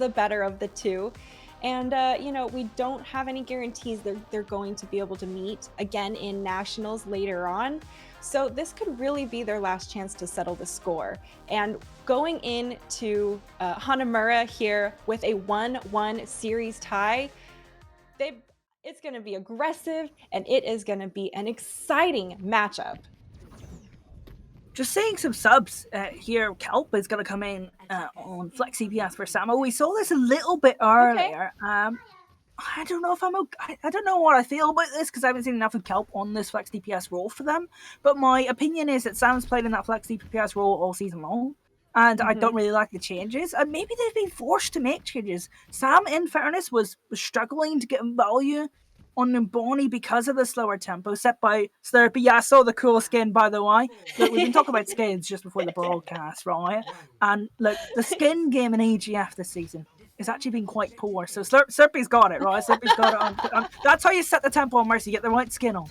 the better of the two. And, we don't have any guarantees they're going to be able to meet again in nationals later on. So this could really be their last chance to settle the score. And going into Hanamura here with a 1-1 series tie, they it's going to be aggressive and it is going to be an exciting matchup. Just seeing some subs here. Kelp is going to come in on Flex CPS for Samo. We saw this a little bit earlier. Okay. I don't know if I'm okay. I don't know what I feel about this because I haven't seen enough of Kelp on this Flex DPS role for them. But my opinion is that Sam's played in that Flex DPS role all season long. And I don't really like the changes. And maybe they've been forced to make changes. Sam, in fairness, was struggling to get value on Numbani because of the slower tempo set by Slurpee. Yeah, I saw the cool skin, by the way. Look, we've been talking about skins just before the broadcast, right? And look, the skin game in AGF this season has actually been quite poor. So Slurpee's got it, right? Slurpee's got it on. That's how you set the tempo on Mercy. Get the right skin on.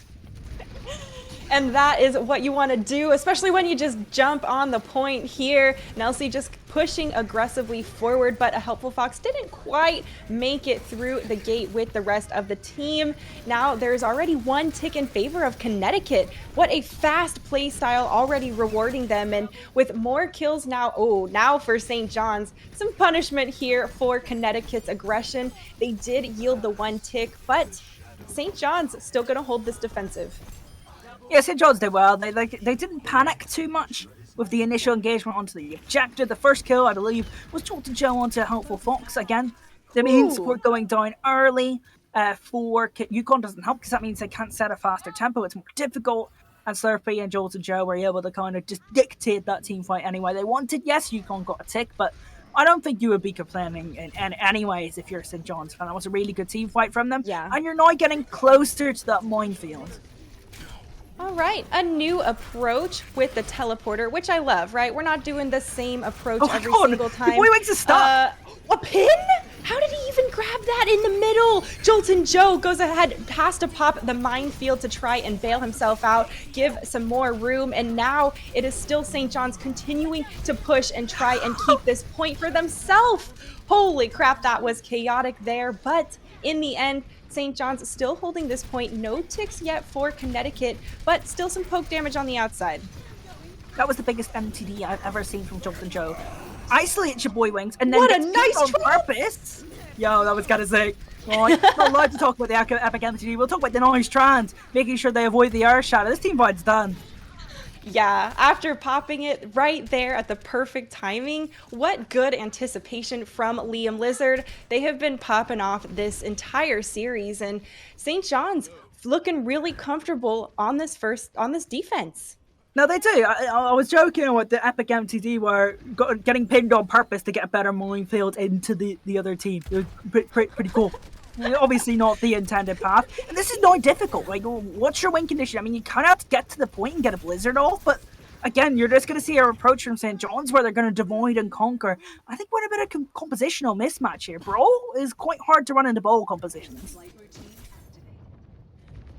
And that is what you want to do, especially when you just jump on the point here. Nelsie just pushing aggressively forward, but a Helpful Fox didn't quite make it through the gate with the rest of the team. Now there's already one tick in favor of Connecticut. What a fast play style already rewarding them. And with more kills now, now for St. John's, some punishment here for Connecticut's aggression. They did yield the one tick, but St. John's still going to hold this defensive. Yeah, St. John's did well. They didn't panic too much with the initial engagement onto the objective. The first kill, I believe, was Jolton Joe onto Helpful Fox again. The main support going down early for Yukon doesn't help because that means they can't set a faster tempo. It's more difficult. And Slurpee and Jolton Joe were able to kind of just dictate that team fight anyway they wanted. Yes, Yukon got a tick, but I don't think you would be complaining in anyways if you're a St. John's fan. That was a really good team fight from them. Yeah. And you're now getting closer to that minefield. All right, a new approach with the teleporter, which I love, right? We're not doing the same approach every single time. Boy Wings is stuck. A pin? How did he even grab that in the middle? Jolton Joe goes ahead, has to pop the minefield to try and bail himself out, give some more room, and now it is still St. John's continuing to push and try and keep this point for themselves. Holy crap, that was chaotic there, but in the end, St. John's still holding this point. No ticks yet for Connecticut, but still some poke damage on the outside. That was the biggest MTD I've ever seen from Jolton Joe. Isolate your boy Wings, and then what a nice on purpose. Yo, that was kind of sick. Right, not allowed to talk about the epic MTD. We'll talk about the noise trans, making sure they avoid the air shadow. This team fight's done. Yeah, after popping it right there at the perfect timing, what good anticipation from Liam Lizard. They have been popping off this entire series, and St. John's looking really comfortable on this defense. No, they do. I was joking about the epic MTD were getting pinned on purpose to get a better minefield into the other team. It was pretty cool. Obviously not the intended path. And this is not difficult. Like, what's your win condition? I mean, you kind of have to get to the point and get a blizzard off, but again, you're just going to see a approach from St. John's where they're going to divide and conquer. I think we're in a bit of compositional mismatch here. Brawl is quite hard to run into bowl compositions.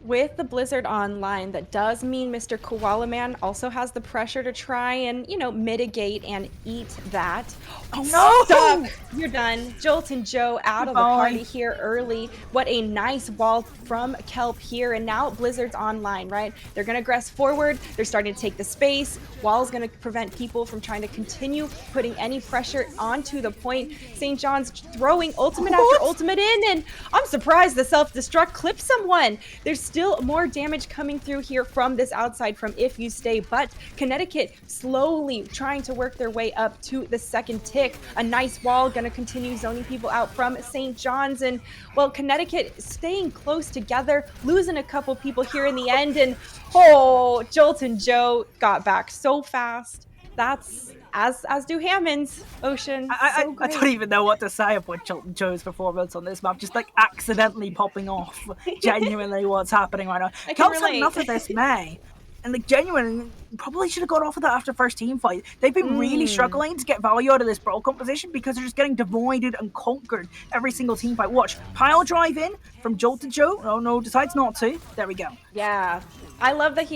With the Blizzard online, that does mean Mr. Koala Man also has the pressure to try and, mitigate and eat that. Oh no! Stop! You're done. Jolton Joe out of the party here early. What a nice wall from Kelp here. And now Blizzard's online, right? They're going to aggress forward. They're starting to take the space. Wall's going to prevent people from trying to continue putting any pressure onto the point. St. John's throwing ultimate after ultimate in, and I'm surprised the self-destruct clipped someone. There's still more damage coming through here from this outside from If You Stay, but Connecticut slowly trying to work their way up to the second tick. A nice wall going to continue zoning people out from St. John's, and well, Connecticut staying close together, losing a couple people here in the end, and Jolton Joe got back so fast. That's as do Hammond's Ocean. I don't even know what to say about Jolton Joe's performance on this map. Just like accidentally popping off. Genuinely, what's happening right now? Kelp's had enough of this, May. And like genuinely, probably should have got off of that after first team fight. They've been really struggling to get value out of this brawl composition because they're just getting divided and conquered every single team fight. Watch, pile drive in from Jolton Joe. Oh no, decides not to. There we go. Yeah, I love that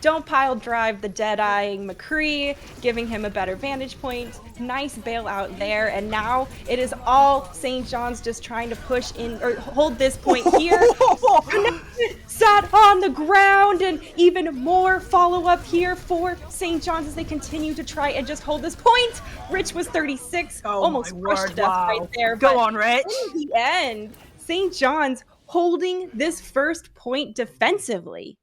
don't pile drive the dead-eyeing McCree, giving him a better vantage point. Nice bailout there. And now it is all St. John's just trying to push in or hold this point here. Sat on the ground, and even more follow-up here for St. John's as they continue to try and just hold this point. Rich was 36, almost crushed to death right there. Go on, Rich. In the end, St. John's holding this first point defensively.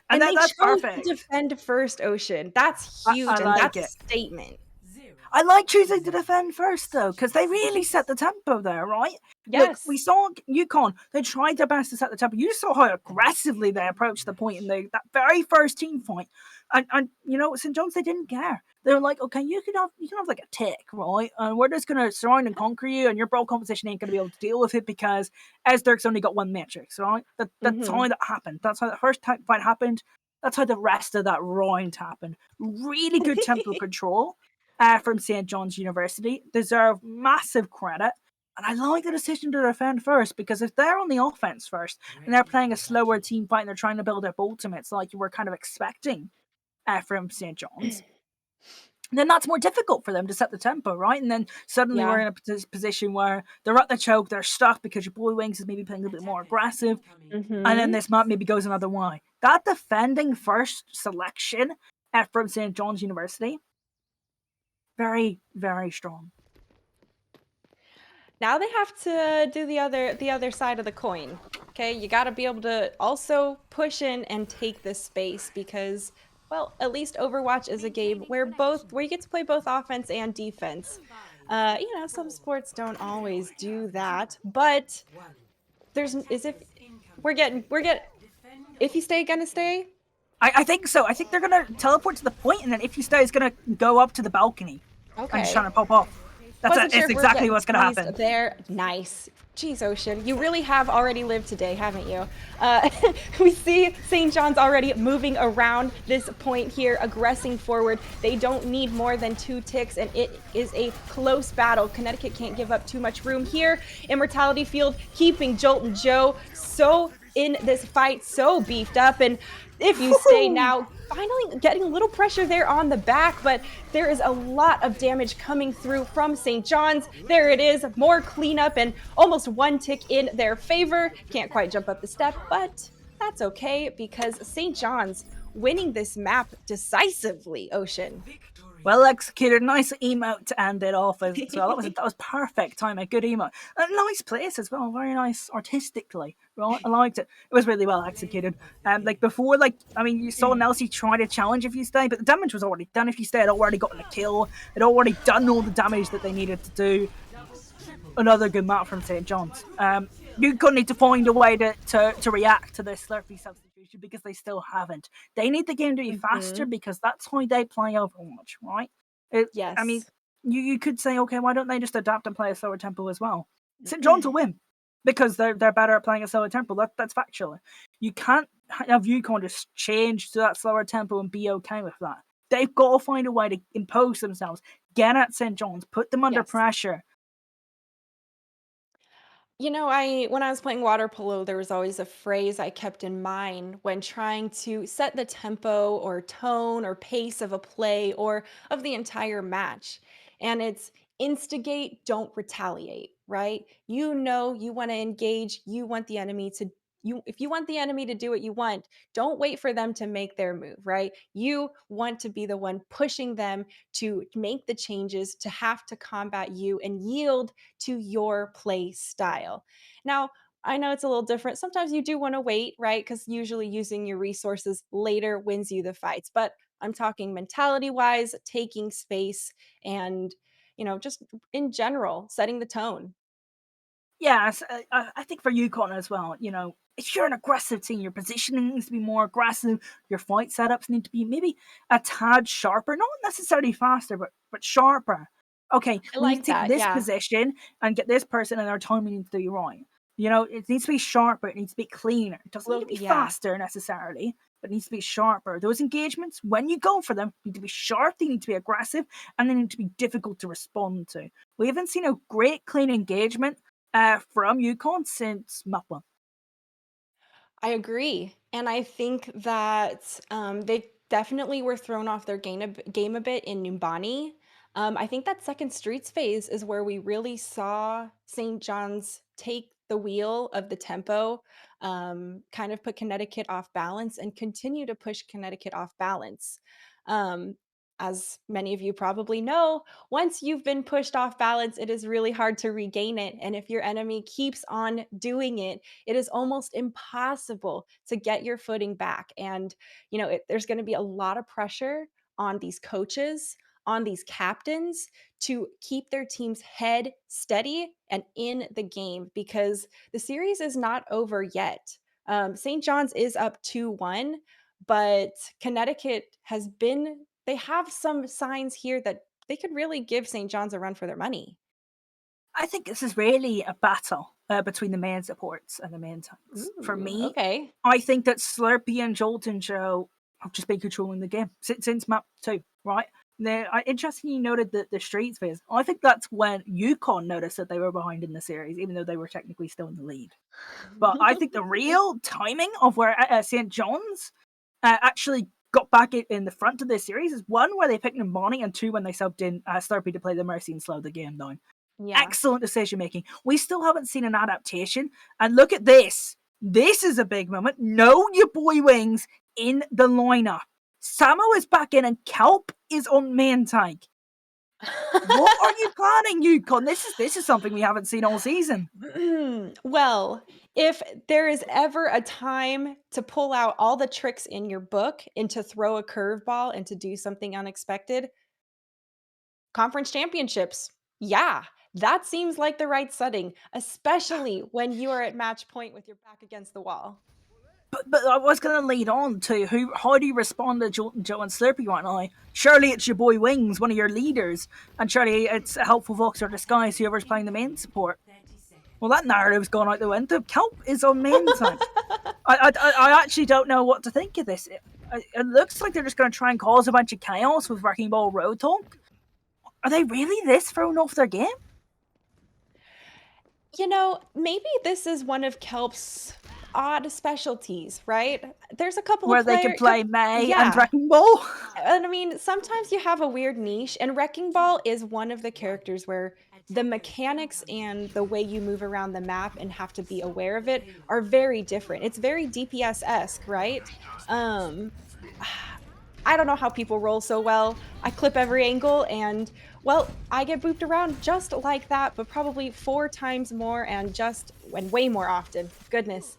And they that's chose perfect. to defend first, Ocean. That's huge, I and like that's it. a statement. I like choosing to defend first, though, because they really set the tempo there, right? Yes. Look, we saw UConn. They tried their best to set the tempo. You saw how aggressively they approached the point in that very first team fight. And you know, St. John's, they didn't care. They were like, okay, you can have like a tick, right? And we're just gonna surround and conquer you, and your bro composition ain't gonna be able to deal with it because Esdirk's only got one matrix, right? That's how that happened. That's how the first fight happened. That's how the rest of that round happened. Really good tempo control from St. John's University. Deserve massive credit. And I like the decision to defend first, because if they're on the offense first and they're playing a slower team fight and they're trying to build up ultimates like you were kind of expecting from St. John's, then that's more difficult for them to set the tempo, right? And then suddenly we're in a position where they're at the choke, they're stuck because your boy Wings is maybe playing a little bit more aggressive, and then this map maybe goes another way. That defending first selection from St. John's University, very, very strong. Now they have to do the other side of the coin. Okay, you got to be able to also push in and take this space, because, well, at least Overwatch is a game where you get to play both offense and defense. You know, some sports don't always do that, but if you stay, gonna stay. I think so. I think they're gonna teleport to the point, and then if you stay, is gonna go up to the balcony. Okay. And just trying to pop off. That's exactly what's gonna happen. There, nice. Jeez, Ocean, you really have already lived today, haven't you? We see St. John's already moving around this point here, aggressing forward. They don't need more than 2 ticks, and it is a close battle. Connecticut can't give up too much room here. Immortality Field keeping Jolt and Joe so in this fight, so beefed up, and if you stay now, finally getting a little pressure there on the back, but there is a lot of damage coming through from St. John's. There it is, more cleanup and almost 1 tick in their favor. Can't quite jump up the step, but that's okay, because St. John's winning this map decisively, Ocean. Well executed, nice emote to end it off as well. That was perfect timing, good emote. A nice place as well, very nice artistically. Right? I liked it. It was really well executed. Like before, you saw Nelsie try to challenge if you stay, but the damage was already done. If you stay, it already gotten a kill. It already done all the damage that they needed to do. Another good map from St. John's. You could need to find a way to react to this Slurpee substitution, because they still haven't. They need the game to be faster, because that's how they play Overwatch, right? Yes. I mean, you could say, okay, why don't they just adapt and play a slower tempo as well? St. John's will win, because they're better at playing a slower tempo. That's factual. You can't have UConn just change to that slower tempo and be okay with that. They've got to find a way to impose themselves, get at St. John's, put them under pressure. You know, when I was playing water polo, there was always a phrase I kept in mind when trying to set the tempo or tone or pace of a play or of the entire match. And it's instigate, don't retaliate, right? You know, you want to engage, you want the enemy to if you want the enemy to do what you want, don't wait for them to make their move, right? You want to be the one pushing them to make the changes, to have to combat you and yield to your play style. Now, I know it's a little different. Sometimes you do want to wait, right? Because usually using your resources later wins you the fights. But I'm talking mentality wise, taking space, and, just in general, setting the tone. Yes, I think for UConn as well, if you're an aggressive team, your positioning needs to be more aggressive. Your fight setups need to be maybe a tad sharper, not necessarily faster, but sharper. Okay, we need to take this position and get this person, and our timing needs to be right. It needs to be sharper. It needs to be cleaner. It doesn't need to be faster necessarily, but it needs to be sharper. Those engagements, when you go for them, need to be sharp. They need to be aggressive, and they need to be difficult to respond to. We haven't seen a great clean engagement from UConn since map 1. I agree, and I think that, they definitely were thrown off their game a bit in Numbani. I think that second Streets phase is where we really saw St. John's take the wheel of the tempo, kind of put Connecticut off balance and continue to push Connecticut off balance. Um, as many of you probably know, once you've been pushed off balance, it is really hard to regain it, and if your enemy keeps on doing it, it is almost impossible to get your footing back. And, there's going to be a lot of pressure on these coaches, on these captains to keep their team's head steady and in the game because the series is not over yet. St. John's is up 2-1, but Connecticut they have some signs here that they could really give St. John's a run for their money. I think this is really a battle between the main supports and the main tanks. Ooh, For me, okay. I think that Slurpee and Jolton Joe have just been controlling the game since map 2, right? Interestingly, you noted that the streets phase. I think that's when Yukon noticed that they were behind in the series, even though they were technically still in the lead. But I think the real timing of where St. John's actually got back in the front of this series is one where they picked Numbani and two when they subbed in Slurpee to play the Mercy and slow the game down. Yeah. Excellent decision making. We still haven't seen an adaptation. And look at this. This is a big moment. Know your boy Wings in the lineup. Samo is back in and Kelp is on main tank. What are you planning, Yukon? This is something we haven't seen all season. Well, if there is ever a time to pull out all the tricks in your book and to throw a curveball and to do something unexpected, conference championships. Yeah, that seems like the right setting, especially when you are at match point with your back against the wall. But I was going to lead on to how do you respond to Joe and Slurpee right now? Surely it's your boy Wings, one of your leaders, and surely it's a helpful Vox or Disguise, whoever's playing the main support. Well, that narrative's gone out the window. Kelp is on main side. I actually don't know what to think of this. It looks like they're just going to try and cause a bunch of chaos with Wrecking Ball Roadhog. Are they really this thrown off their game? Maybe this is one of Kelp's odd specialties, right? There's a couple where of they can play May and Wrecking Ball. And I mean, sometimes you have a weird niche, and Wrecking Ball is one of the characters where the mechanics and the way you move around the map and have to be aware of it are very different. It's very DPS-esque, right? I don't know how people roll so well. I clip every angle and, well, I get booped around just like that, but probably 4 times more and way more often. Goodness.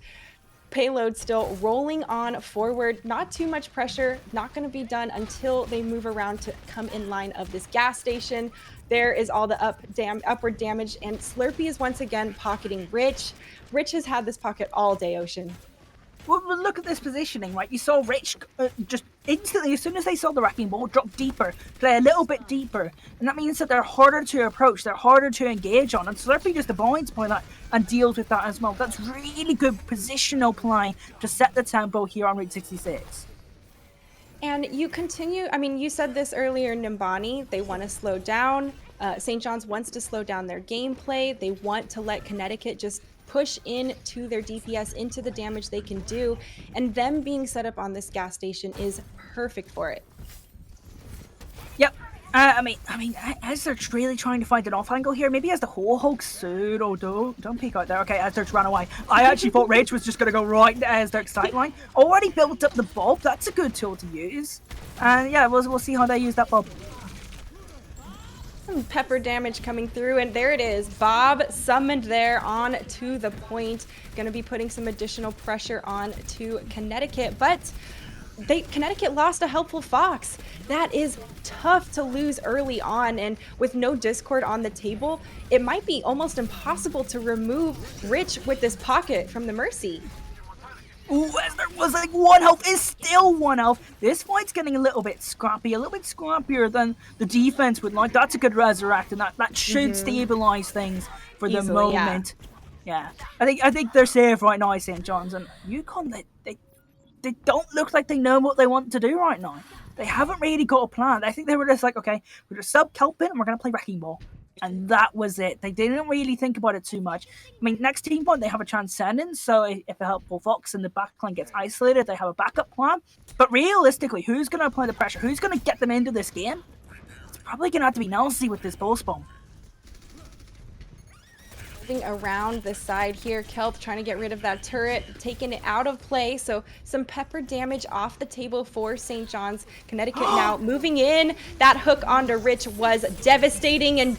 Payload still rolling on forward. Not too much pressure. Not going to be done until they move around to come in line of this gas station. There is all the upward damage, and Slurpee is once again pocketing Rich. Rich has had this pocket all day, Ocean. Well, look at this positioning, right? You saw Rich just instantly, as soon as they saw the Wrecking Ball, drop deeper, play a little bit deeper. And that means that they're harder to approach, they're harder to engage on. And Slurpee just avoids by that and deals with that as well. That's really good positional play to set the tempo here on Route 66. And you continue, I mean, you said this earlier, Numbani, they want to slow down. St. John's wants to slow down their gameplay. They want to let Connecticut just push into their DPS, into the damage they can do, and them being set up on this gas station is perfect for it. Yep. I mean, as they're really trying to find an off angle here, maybe as the whole Hulk suit. Oh, don't peek out there. Okay, Azdirk's ran away. I actually thought Rage was just going to go right to Azdirk's sightline. Already built up the bulb. That's a good tool to use. And yeah, we'll see how they use that bulb. Some pepper damage coming through, and there it is. Bob summoned there on to the point. Going to be putting some additional pressure on to Connecticut, but Connecticut lost a helpful Fox. That is tough to lose early on, and with no Discord on the table, it might be almost impossible to remove Rich with this pocket from the Mercy. Ooh, Azdirk was like 1 health, is still 1 health. This fight's getting a little bit scrappy, a little bit scrappier than the defense would like. That's a good resurrect, and that should stabilize things for the moment. Yeah. I think they're safe right now, St. John's, and Yukon, they don't look like they know what they want to do right now. They haven't really got a plan. I think they were just like, okay, we're just sub Kelpin and we're going to play Wrecking Ball. And that was it. They didn't really think about it too much. I mean, next team point, they have a Transcendence, so if a helpful Fox in the backline gets isolated, they have a backup plan. But realistically, who's going to apply the pressure? Who's going to get them into this game? It's probably going to have to be Nelsie with this Pulse Bomb. Moving around the side here, Kelp trying to get rid of that turret, taking it out of play. So some pepper damage off the table for St. John's. Connecticut now moving in. That hook onto Rich was devastating, and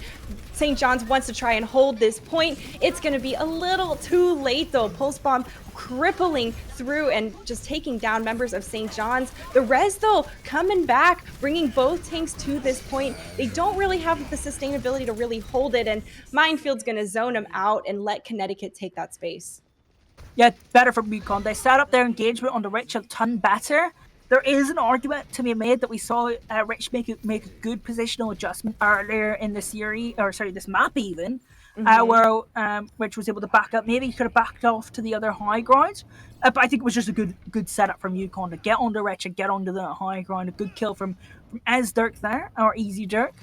St. John's wants to try and hold this point. It's going to be a little too late though. Pulse Bomb crippling through and just taking down members of St. John's. The res though coming back, bringing both tanks to this point. They don't really have the sustainability to really hold it, and Minefield's going to zone them out and let Connecticut take that space. Yeah, better for Mukon. They set up their engagement on the Rich a ton better. There is an argument to be made that we saw Rich make a good positional adjustment earlier in the series, or sorry, this map even, where Rich was able to back up. Maybe he could have backed off to the other high ground, but I think it was just a good setup from Yukon to get onto Rich and get onto the high ground. A good kill from Dirk there, or Easy Dirk.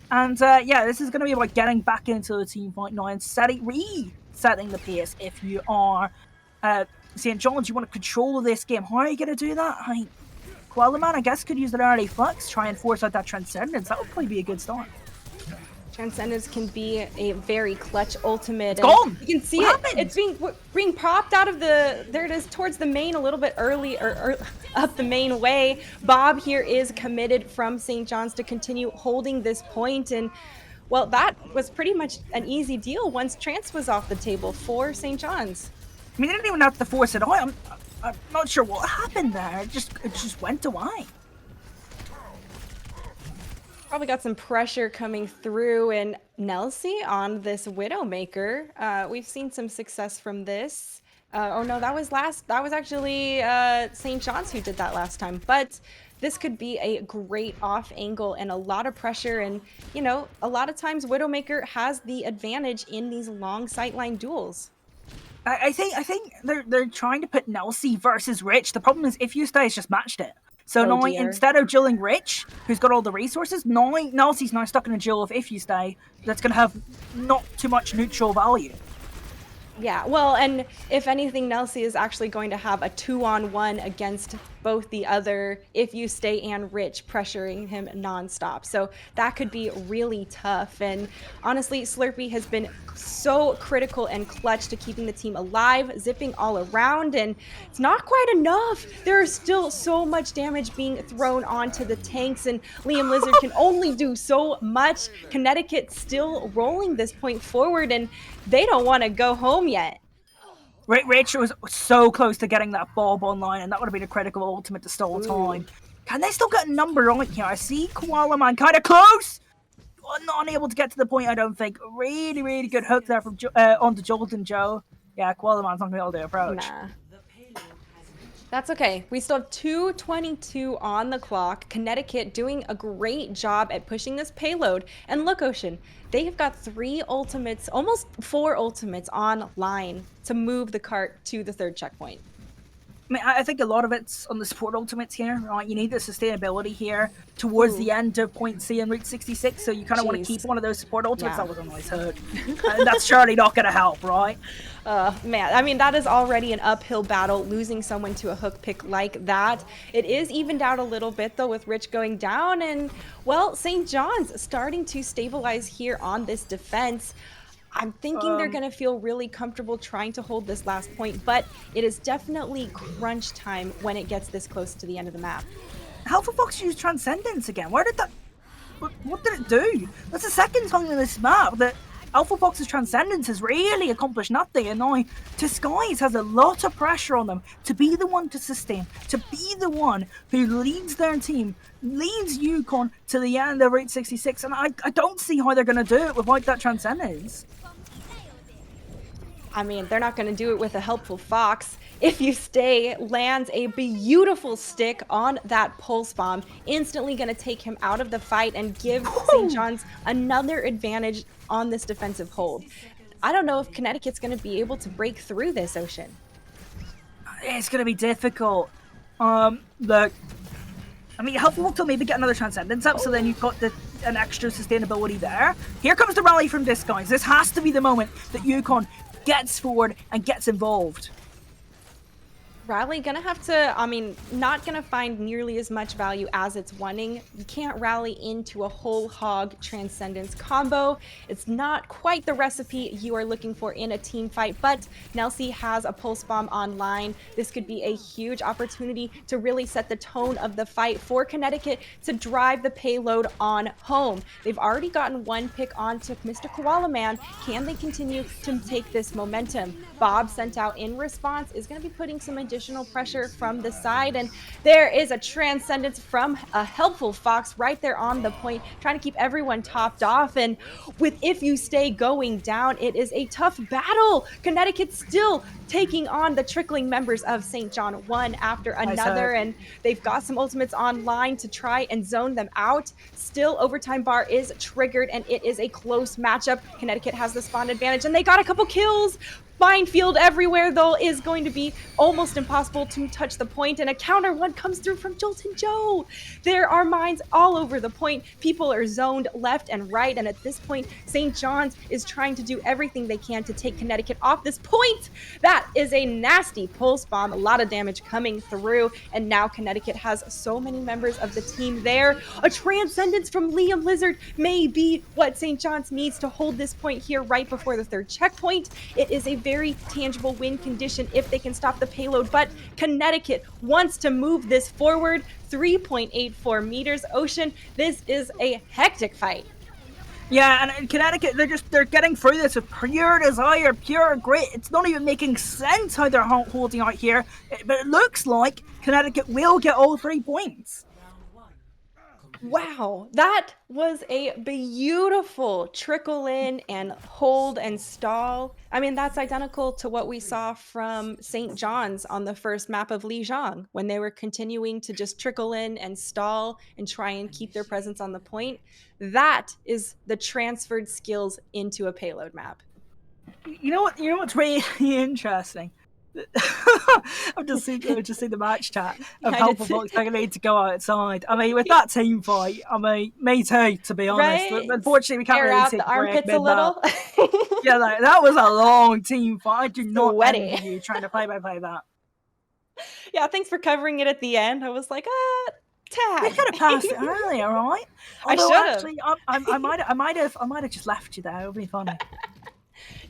And yeah, this is going to be about getting back into the team fight now and resetting the pace. If you are St. John's, you want to control this game. How are you going to do that? Koalaman, I guess, could use an early flex, try and force out that Transcendence. That would probably be a good start. Transcendence can be a very clutch ultimate. It's gone! You can see it's being popped out of the, there it is, towards the main a little bit early, or up the main way. Bob here is committed from St. John's to continue holding this point, and well, that was pretty much an easy deal once Trance was off the table for St. John's. I mean, they didn't even have to force it out. I'm not sure what happened there. It just went away. Probably got some pressure coming through, and Nelsie on this Widowmaker. We've seen some success from this. Oh no, that was actually St. John's who did that last time. But this could be a great off angle and a lot of pressure. And you know, a lot of times Widowmaker has the advantage in these long sightline duels. I think they're trying to put Nelsie versus Rich. The problem is if you stay, it's just matched it. So now instead of dueling Rich, who's got all the resources, now Nelsie's now stuck in a duel of If You Stay that's going to have not too much neutral value. Yeah, well, and if anything, Nelsie is actually going to have a 2-on-1 against both the other If You Stay and Rich, pressuring him nonstop. So that could be really tough. And honestly, Slurpee has been so critical and clutch to keeping the team alive, zipping all around, and it's not quite enough. There is still so much damage being thrown onto the tanks, and Liam Lizard can only do so much. Connecticut still rolling this point forward, and they don't want to go home yet. Rich was so close to getting that Bob online, and that would have been a critical ultimate to stall time. Can they still get a number on here? I see Koalaman kind of close. Not unable to get to the point, I don't think. Really, really good hook there from onto Jolton Joe. Yeah, Koalaman's not going to be able to approach. Nah. That's okay. We still have 2:22 on the clock. Connecticut doing a great job at pushing this payload. And look, Ocean, they have got 3 ultimates, almost 4 ultimates online to move the cart to the 3rd checkpoint. I mean, I think a lot of it's on the support ultimates here, right? You need the sustainability here towards the end of point C and Route 66, so you kind of want to keep one of those support ultimates. Yeah. That was a nice hook. And that's surely not going to help, right? Man, I mean, that is already an uphill battle, losing someone to a hook pick like that. It is evened out a little bit, though, with Rich going down, and, well, St. John's starting to stabilize here on this defense. I'm thinking they're going to feel really comfortable trying to hold this last point, but it is definitely crunch time when it gets this close to the end of the map. Alpha Fox used Transcendence again. Where did that... What did it do? That's the second time in this map that Alpha Fox's Transcendence has really accomplished nothing, and now Disguise has a lot of pressure on them to be the one to sustain, to be the one who leads their team, leads Yukon to the end of Route 66, and I don't see how they're going to do it without that Transcendence. I mean, they're not going to do it with a helpful Fox. If You Stay lands a beautiful stick on that Pulse Bomb, instantly going to take him out of the fight and give St. John's another advantage on this defensive hold. I don't know if Connecticut's going to be able to break through this, Ocean. It's going to be difficult. Look, I mean, helpful will maybe get another Transcendence up, so then you've got the an extra sustainability there. Here comes the rally from Disguise. This has to be the moment that Yukon gets forward and gets involved. Rally gonna have to, I mean, not gonna find nearly as much value as it's wanting. You can't rally into a whole hog Transcendence combo. It's not quite the recipe you are looking for in a team fight, but Nelsie has a Pulse Bomb online. This could be a huge opportunity to really set the tone of the fight for Connecticut to drive the payload on home. They've already gotten one pick onto Mr. Koala Man. Can they continue to take this momentum? Bob sent out in response is gonna be putting some additional pressure from the side, and there is a Transcendence from a helpful Fox right there on the point, trying to keep everyone topped off. And with If You Stay going down, it is a tough battle. Connecticut still taking on the trickling members of St. John one after another, and they've got some ultimates online to try and zone them out. Still, overtime bar is triggered, and it is a close matchup. Connecticut has the spawn advantage, and they got a couple kills. Minefield everywhere, though, is going to be almost impossible to touch the point, and a counter one comes through from Joltin' Joe. There are mines all over the point. People are zoned left and right, and at this point, St. John's is trying to do everything they can to take Connecticut off this point. That is a nasty Pulse Bomb, a lot of damage coming through, and now Connecticut has so many members of the team there. A Transcendence from Liam Lizard may be what St. John's needs to hold this point here right before the third checkpoint. It is a very tangible win condition if they can stop the payload, but Connecticut wants to move this forward. 3.84 meters. Ocean, this is a hectic fight. Yeah, and Connecticut, they're getting through this with pure desire, pure grit. It's not even making sense how they're holding out here, but it looks like Connecticut will get all 3 points. Wow, that was a beautiful trickle in and hold and stall. I mean, that's identical to what we saw from St. John's on the first map of Lijiang when they were continuing to just trickle in and stall and try and keep their presence on the point. That is the transferred skills into a payload map. You know what's really interesting? I've just seen the match chat of helpful folks I need to go outside. I mean, with that team fight, I mean, me too, to be honest. Right? Unfortunately, we can't Air really out see the armpits a little. Yeah, that was a long team fight. I do not envy you trying to play-by-play that. Yeah, thanks for covering it at the end. I was like, tag. We could have passed it earlier, right? Although, I should have. Actually, I might have just left you there. It would be funny.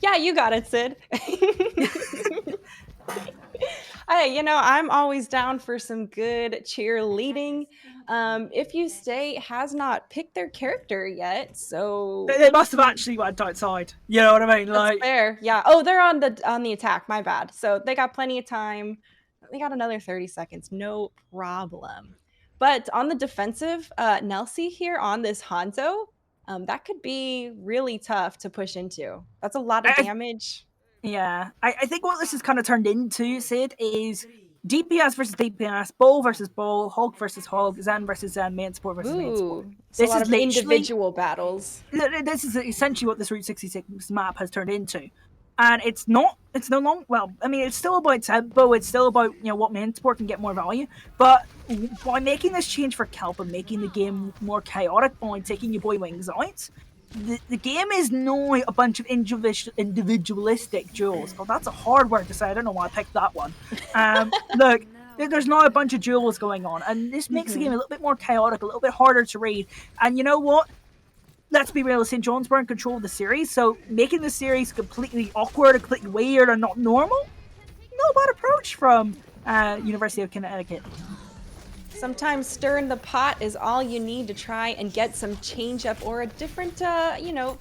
Yeah, you got it, Sid. Hey, I'm always down for some good cheerleading. If You Stay has not picked their character yet, so they must have actually went outside. You know what I mean? That's fair. Yeah. Oh, they're on the attack. My bad. So they got plenty of time. They got another 30 seconds. No problem. But on the defensive, Nelsie here on this Hanzo, that could be really tough to push into. That's a lot of damage. Yeah, I think what this has kind of turned into, Sid, is DPS versus DPS, Bull versus Bull, Hog versus Hog, Zen versus Zen, main support versus main support. This is individual battles. This is essentially what this Route 66 map has turned into. And it's no longer, well, I mean, it's still about tempo, it's still about, what main support can get more value, but by making this change for Kelp and making the game more chaotic by taking your boy Wings out, the game is now a bunch of individualistic duels. Well, that's a hard word to say. I don't know why I picked that one. Look, there's now a bunch of duels going on, and this makes the game a little bit more chaotic, a little bit harder to read. And you know what? Let's be real, St. John's were in control of the series, so making the series completely awkward, completely weird, and not normal, not a bad approach from University of Connecticut. Sometimes stirring the pot is all you need to try and get some change up or a different,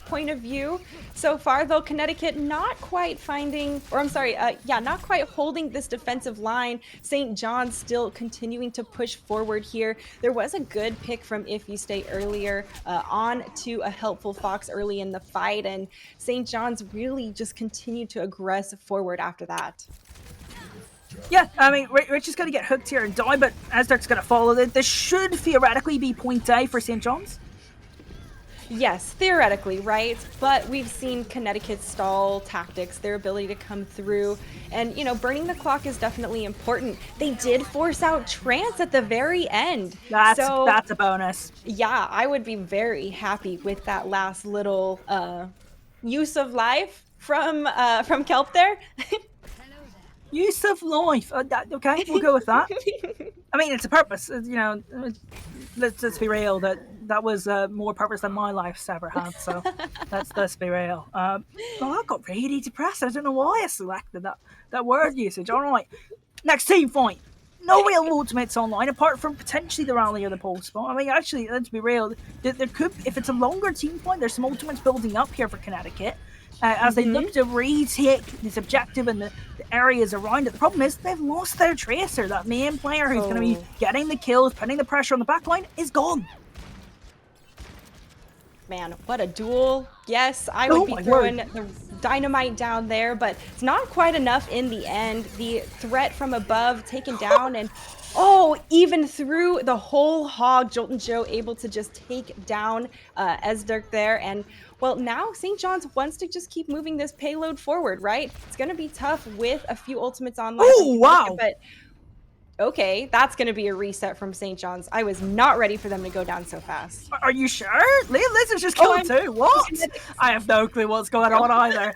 point of view. So far, though, Connecticut not quite not quite holding this defensive line. St. John's still continuing to push forward here. There was a good pick from If You Stay earlier on to a helpful Fox early in the fight, and St. John's really just continued to aggress forward after that. Yeah, I mean, Rich is going to get hooked here and die, but Azdark's going to follow it. This should theoretically be point A for St. John's. Yes, theoretically, right? But we've seen Connecticut's stall tactics, their ability to come through, and burning the clock is definitely important. They did force out Trance at the very end. So, That's a bonus. yeah, I would be very happy with that last little use of life from Kelp there. Use of life. Okay, we'll go with that. I mean, it's a purpose. Let's be real. That was more purpose than my life's ever had. So let's be real. Well, I got really depressed. I don't know why I selected that word usage. All right, next team fight. No real ultimates online apart from potentially the rally or the pole spot. I mean, actually, let's be real. There could, if it's a longer team fight, there's some ultimates building up here for Connecticut. As they look to retake this objective and the areas around it. The problem is they've lost their Tracer. That main player who's going to be getting the kills, putting the pressure on the backline, is gone. Man, what a duel. Yes, I would be throwing the dynamite down there, but it's not quite enough in the end. The threat from above taken down, and even through the whole hog, Joltin' Joe able to just take down Ezdirk there. And well, now St. John's wants to just keep moving this payload forward, right? It's going to be tough with a few ultimates online. Oh, wow. But okay, that's going to be a reset from St. John's. I was not ready for them to go down so fast. Are you sure? Liam Lizard's just killed too. What? I have no clue what's going on either.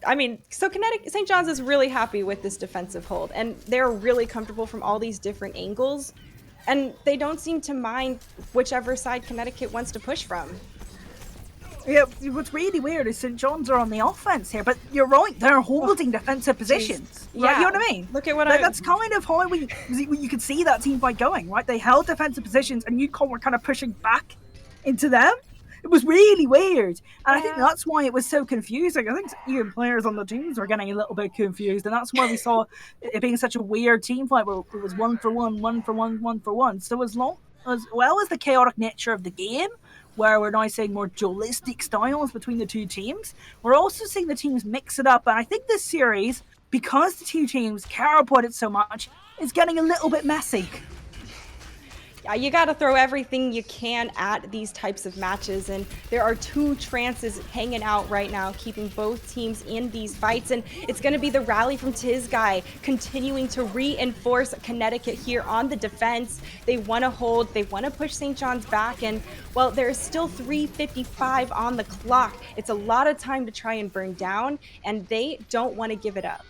I mean, so St. John's is really happy with this defensive hold, and they're really comfortable from all these different angles, and they don't seem to mind whichever side Connecticut wants to push from. Yeah, what's really weird is St. John's are on the offense here, but you're right, they're holding defensive positions. Yeah. Right? You know what I mean? Look at what that's kind of how you could see that team fight going, right? They held defensive positions and UConn were kind of pushing back into them. It was really weird. And I think that's why it was so confusing. I think even players on the teams were getting a little bit confused, and that's why we saw it being such a weird team fight where it was 1-for-1, 1-for-1, 1-for-1. So as well as the chaotic nature of the game, where we're now seeing more dualistic styles between the two teams, we're also seeing the teams mix it up. And I think this series, because the two teams care about it so much, is getting a little bit messy. Yeah, you got to throw everything you can at these types of matches, and there are two Trances hanging out right now, keeping both teams in these fights, and it's going to be the rally from Tizguy continuing to reinforce Connecticut here on the defense. They want to hold, they want to push St. John's back, and well, there's still 3:55 on the clock. It's a lot of time to try and burn down, and they don't want to give it up.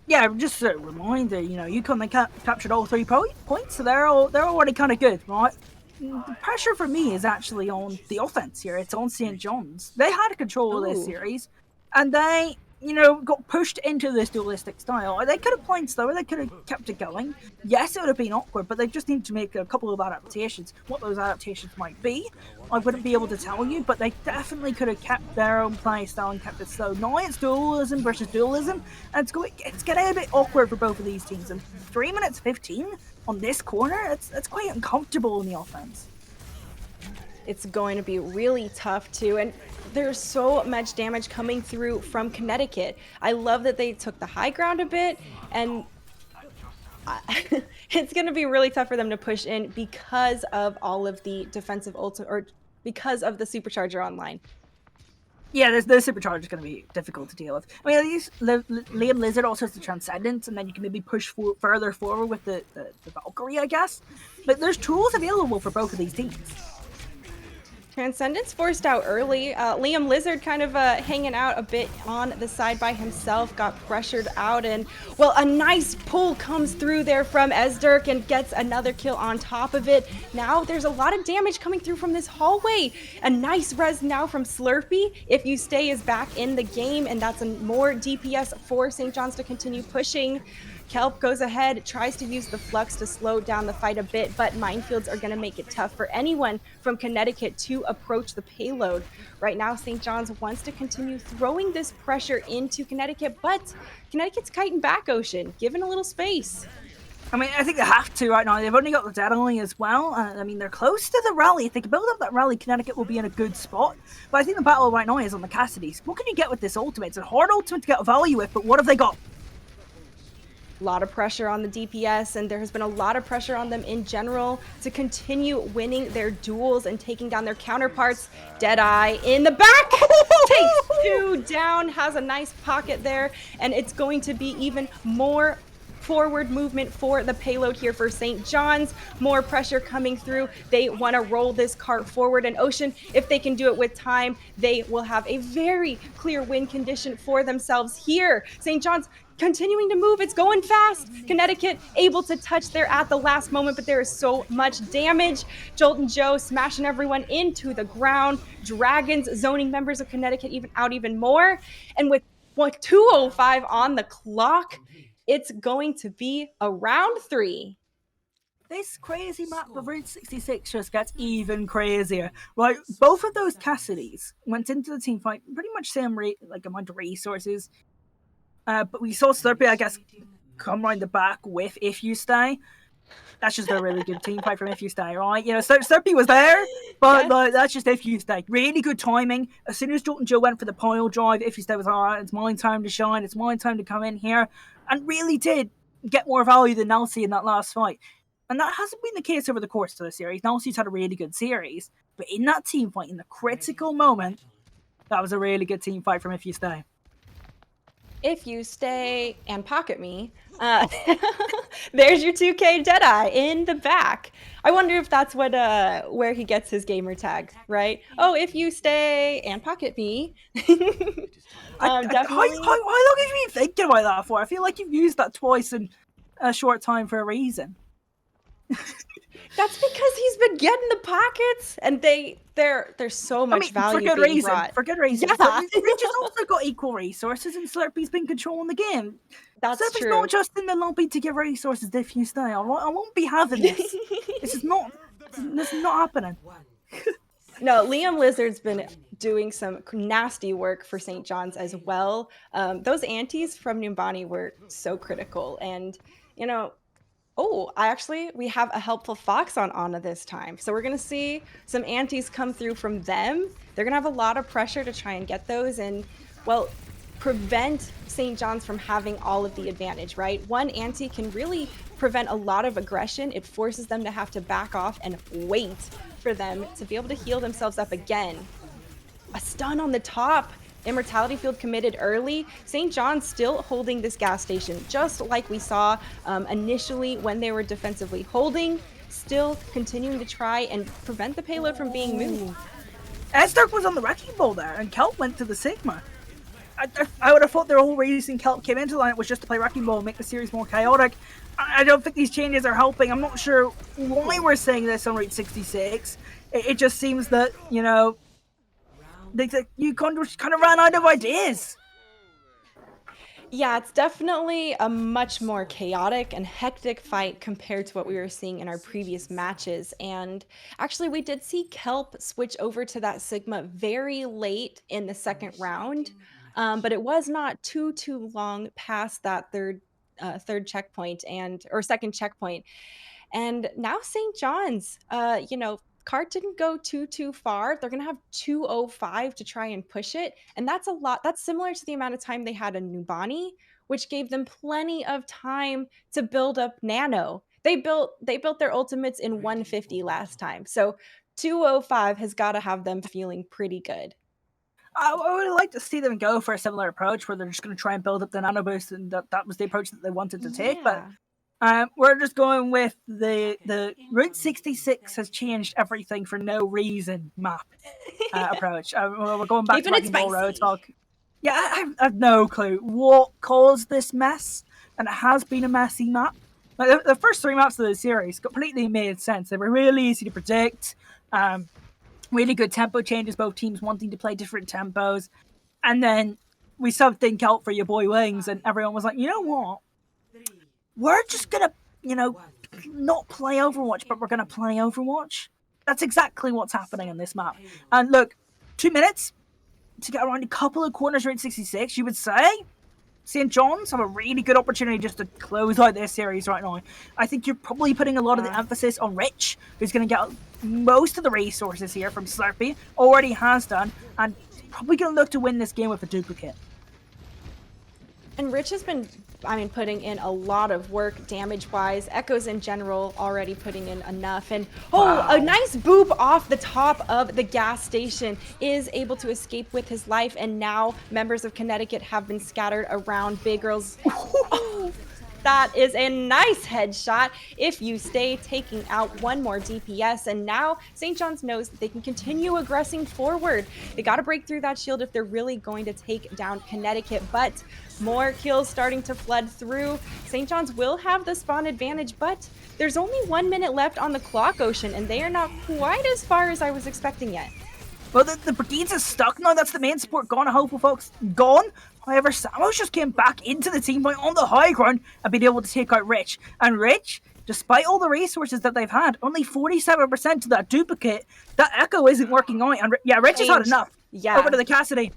Yeah, just a reminder, UConn captured all 3 points, so they're already kind of good, right? The pressure for me is actually on the offense here. It's on St. John's. They had control of this series, and they, got pushed into this dualistic style. They could have played slower. They could have kept it going. Yes, it would have been awkward, but they just need to make a couple of adaptations. What those adaptations might be, I wouldn't be able to tell you, but they definitely could have kept their own play style and kept it slow. Now it's dualism versus dualism, and it's getting a bit awkward for both of these teams. And 3 minutes 15 on this corner, it's quite uncomfortable in the offense. It's going to be really tough too, and there's so much damage coming through from Connecticut. I love that they took the high ground a bit, and it's going to be really tough for them to push in because of all of the defensive or because of the Supercharger online. Yeah, the Supercharger is going to be difficult to deal with. I mean, at least Liam Lizard also has the Transcendence, and then you can maybe push further forward with the Valkyrie, I guess. But there's tools available for both of these teams. Transcendence forced out early. Liam Lizard kind of hanging out a bit on the side by himself, got pressured out, and well, a nice pull comes through there from Ezdirk and gets another kill on top of it. Now there's a lot of damage coming through from this hallway. A nice res now from Slurpee. If You Stay is back in the game, and that's more DPS for St. John's to continue pushing. Kelp goes ahead, tries to use the flux to slow down the fight a bit, but minefields are going to make it tough for anyone from Connecticut to approach the payload. Right now, St. John's wants to continue throwing this pressure into Connecticut, but Connecticut's kiting back, Ocean, given a little space. I mean, I think they have to right now. They've only got the dead only as well. I mean, they're close to the rally. If they can build up that rally, Connecticut will be in a good spot. But I think the battle right now is on the Cassidys. What can you get with this ultimate? It's a hard ultimate to get a value with, but what have they got? A lot of pressure on the DPS, and there has been a lot of pressure on them in general to continue winning their duels and taking down their counterparts. Deadeye in the back takes 2 down, has a nice pocket there, and it's going to be even more forward movement for the payload here for St. John's. More pressure coming through. They want to roll this cart forward, and Ocean, if they can do it with time, they will have a very clear win condition for themselves here. St. John's continuing to move. It's going fast. Connecticut able to touch there at the last moment, but there is so much damage. Jolt and Joe smashing everyone into the ground. Dragons zoning members of Connecticut even more. And with 2:05 on the clock, it's going to be a round 3. This crazy map of Route 66 just gets even crazier. Right, both of those Cassidys went into the team fight pretty much same amount of resources. But we saw Slurpee, I guess, come round the back with If You Stay. That's just a really good team fight from If You Stay, right? You know, Slurpee was there, but that's just If You Stay. Really good timing. As soon as Jolt and Joe went for the pile drive, If You Stay was, all right, it's my time to shine. It's my time to come in here. And really did get more value than Nelsie in that last fight. And that hasn't been the case over the course of the series. Nelsie's had a really good series. But in that team fight, in the critical moment, that was a really good team fight from If You Stay. If You Stay and Pocket Me. There's your 2K Deadeye in the back. I wonder if that's what where he gets his gamer tag, right? Oh, If You Stay and Pocket Me. Definitely. How long have you been thinking about that for? I feel like you've used that twice in a short time for a reason. That's because he's been getting the pockets, and there's so much value for good being reason. brought. For good reason. Yeah. Rich has also got equal resources, and Slurpee's been controlling the game. That's Slurpee's true. not just in the lobby to give resources to If You Stay. I won't be having this. This is not happening. No, Liam Lizard's been doing some nasty work for St. John's as well. Those antis from Numbani were so critical, and you know. Oh, we have a helpful fox on Ana this time. So we're going to see some antis come through from them. They're going to have a lot of pressure to try and get those and, well, prevent St. John's from having all of the advantage, right? One anti can really prevent a lot of aggression. It forces them to have to back off and wait for them to be able to heal themselves up again. A stun on the top. Immortality Field committed early. St. John's still holding this gas station, just like we saw initially when they were defensively holding, still continuing to try and prevent the payload from being moved. Estark was on the wrecking ball there, and Kelp went to the Sigma. I would have thought the whole reason Kelp came into the line was just to play wrecking ball and make the series more chaotic. I don't think these changes are helping. I'm not sure why we're saying this on Route 66. It just seems that, you know, you kind of ran out of ideas. Yeah, it's definitely a much more chaotic and hectic fight compared to what we were seeing in our previous matches. And actually, we did see Kelp switch over to that Sigma very late in the second round, but it was not too long past that third checkpoint or second checkpoint. And now St. John's, Cart didn't go too far. They're going to have 2:05 to try and push it. And that's a lot. That's similar to the amount of time they had in Numbani, which gave them plenty of time to build up Nano. They built their ultimates in 150 last time. So 2:05 has got to have them feeling pretty good. I would like to see them go for a similar approach where they're just going to try and build up the Nano boost, and that was the approach that they wanted to take. But we're just going with the Route 66 has changed everything for no reason map approach. We're going back to Wrecking Ball Road talk. Yeah, I have no clue what caused this mess, and it has been a messy map. Like, the first 3 maps of the series completely made sense. They were really easy to predict. Really good tempo changes, both teams wanting to play different tempos. And then we subbed in Kelp for your boy Wings, and everyone was like, you know what? We're just going to, not play Overwatch, but we're going to play Overwatch. That's exactly what's happening on this map. And look, 2 minutes to get around a couple of corners Route 66, you would say? St. John's have a really good opportunity just to close out this series right now. I think you're probably putting a lot of the emphasis on Rich, who's going to get most of the resources here from Slurpee, already has done, and probably going to look to win this game with a duplicate. And Rich has been, I mean, putting in a lot of work damage-wise. Echoes in general already putting in enough. And a nice boop off the top of the gas station, is able to escape with his life. And now members of Connecticut have been scattered around. Big Girls. Oh, that is a nice headshot. If you stay, taking out one more DPS, and now St. John's knows that they can continue aggressing forward. They got to break through that shield if they're really going to take down Connecticut, but more kills starting to flood through. St. John's will have the spawn advantage, but there's only 1 minute left on the clock, Ocean, and they are not quite as far as I was expecting yet. Well, the Brigades is stuck now. That's the main support gone. Hopeful folks gone. However, Samos just came back into the team point on the high ground and been able to take out Rich. And Rich, despite all the resources that they've had, only 47% to that duplicate. That Echo isn't working out. And yeah, Rich has had enough. Yeah. Over to the Cassidy.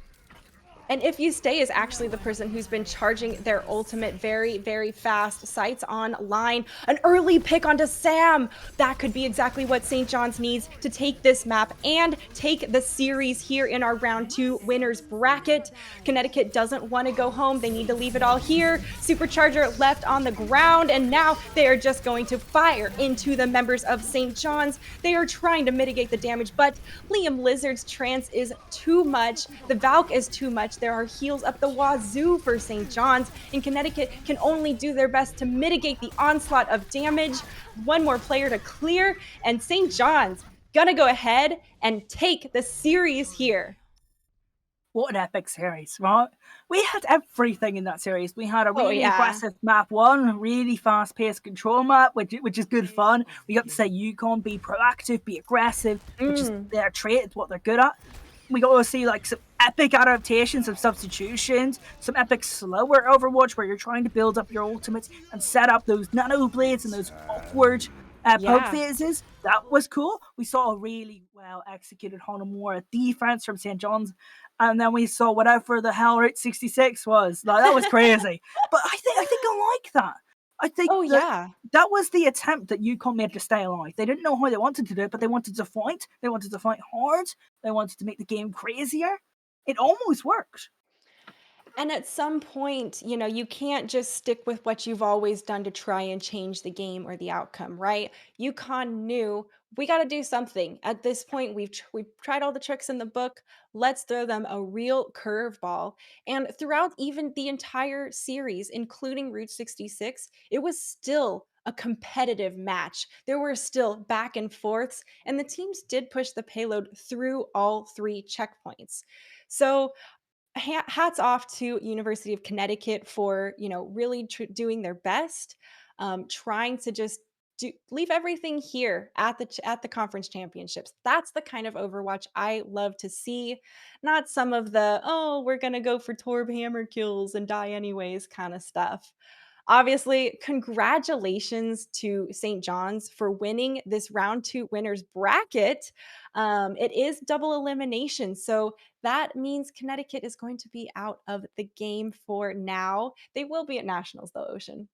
And If You Stay is actually the person who's been charging their ultimate very, very fast. Sights online. An early pick onto Sam. That could be exactly what St. John's needs to take this map and take the series here in our round 2 winners bracket. Connecticut doesn't want to go home. They need to leave it all here. Supercharger left on the ground, and now they are just going to fire into the members of St. John's. They are trying to mitigate the damage, but Liam Lizard's trance is too much. The Valk is too much. There are heals up the wazoo for St. John's, and Connecticut can only do their best to mitigate the onslaught of damage. One more player to clear, and St. John's gonna go ahead and take the series here. What an epic series, right? We had everything in that series. We had a really aggressive map 1, really fast-paced control map, which is good fun. We got to say Yukon, be proactive, be aggressive, which is their trait, it's what they're good at. We got to see like some epic adaptations, some substitutions, some epic slower Overwatch where you're trying to build up your ultimates and set up those nano blades and those awkward poke phases. That was cool. We saw a really well executed Hanamura defense from St. John's, and then we saw whatever the hell Route 66 was. Like, that was crazy. But I think I like that. I think that was the attempt that Yukon made to stay alive. They didn't know how they wanted to do it, but they wanted to fight. They wanted to fight hard. They wanted to make the game crazier. It almost worked. And at some point, you can't just stick with what you've always done to try and change the game or the outcome, right? Yukon knew we got to do something. At this point, we've tried all the tricks in the book. Let's throw them a real curveball. And throughout even the entire series, including Route 66, it was still a competitive match. There were still back and forths, and the teams did push the payload through all 3 checkpoints. So hats off to University of Connecticut for really doing their best, trying to just leave everything here at the conference championships. That's the kind of Overwatch I love to see, not some of the we're gonna go for Torb hammer kills and die anyways kind of stuff. Obviously, congratulations to St. John's for winning this round 2 winners bracket. It is double elimination, so that means Connecticut is going to be out of the game for now. They will be at Nationals, though, Ocean.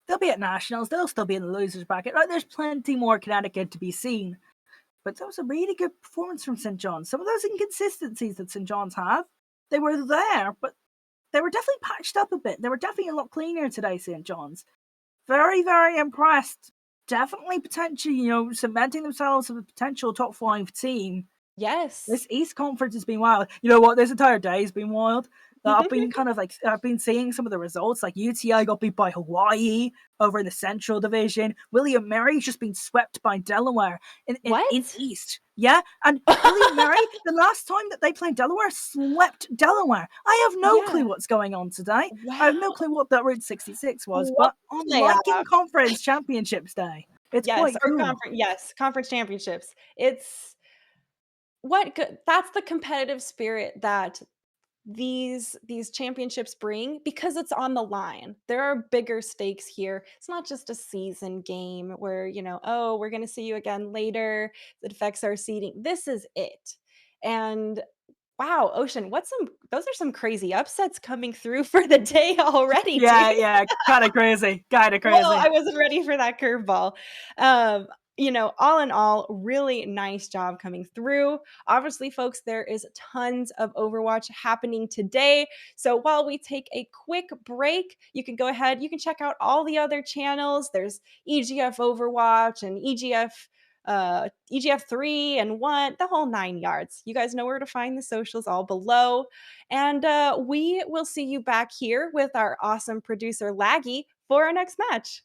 They'll be at Nationals. They'll still be in the losers bracket. Like, there's plenty more Connecticut to be seen. But that was a really good performance from St. John's. Some of those inconsistencies that St. John's have, they were there, but they were definitely patched up a bit. They were definitely a lot cleaner today, St. John's. Very, very impressed. Definitely potentially, cementing themselves as a potential top 5 team. Yes. This East Conference has been wild. You know what? This entire day has been wild. I've been seeing some of the results. Like UTI got beat by Hawaii over in the Central Division. William Mary's just been swept by Delaware in East. Yeah, and William Mary, the last time that they played Delaware, swept Delaware. I have no clue what's going on today. Wow. I have no clue what that Route 66 was, but I'm liking Conference Championships Day. It's quite cool. Conference Championships. It's that's the competitive spirit that these championships bring, because it's on the line. There are bigger stakes here. It's not just a season game where we're going to see you again later, it affects our seeding. This is it. And wow, Ocean, those are some crazy upsets coming through for the day already. Yeah, kind of crazy. Well, I wasn't ready for that curveball. all in all, really nice job coming through. Obviously, folks, there is tons of Overwatch happening today. So while we take a quick break, you can go ahead, you can check out all the other channels. There's EGF Overwatch and EGF 3 and 1, the whole 9 yards. You guys know where to find the socials all below. And we will see you back here with our awesome producer, Laggy, for our next match.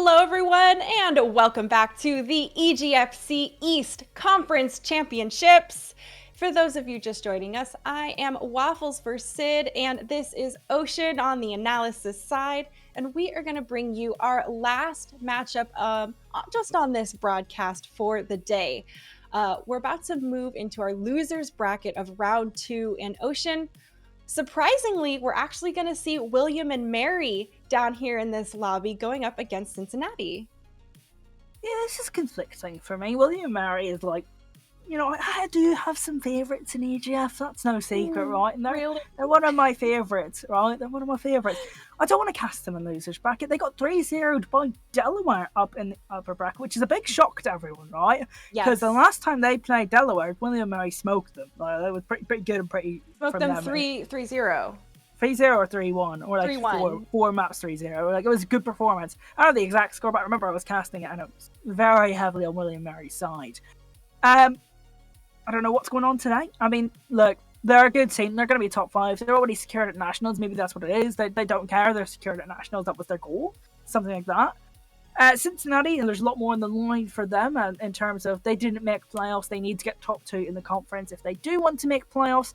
Hello, everyone, and welcome back to the EGFC East Conference Championships. For those of you just joining us, I am Waffles for Sid, and this is Ocean on the analysis side, and we are going to bring you our last matchup just on this broadcast for the day. We're about to move into our losers bracket of round 2 in Ocean. Surprisingly, we're actually going to see William and Mary down here in this lobby going up against Cincinnati. Yeah, this is conflicting for me. William and Mary is like, you know, I do have some favourites in EGF, that's no secret, right? And they're one of my favourites, right? They're one of my favourites. I don't want to cast them in losers bracket. They got 3-0'd by Delaware up in the upper bracket, which is a big shock to everyone, right? Because the last time they played Delaware, William and Mary smoked them. Like, they were pretty good and pretty... Smoked them 3-0. 3-0 or 3-1, or like 3-1. four maps 3-0. Like, it was a good performance. I don't know the exact score, but I remember I was casting it and it was very heavily on William and Mary's side. I don't know what's going on today. I mean, look, they're a good team. They're going to be top 5. They're already secured at Nationals. Maybe that's what it is. They don't care. They're secured at Nationals. That was their goal. Something like that. Cincinnati, and there's a lot more on the line for them in terms of they didn't make playoffs. They need to get top 2 in the conference. If they do want to make playoffs,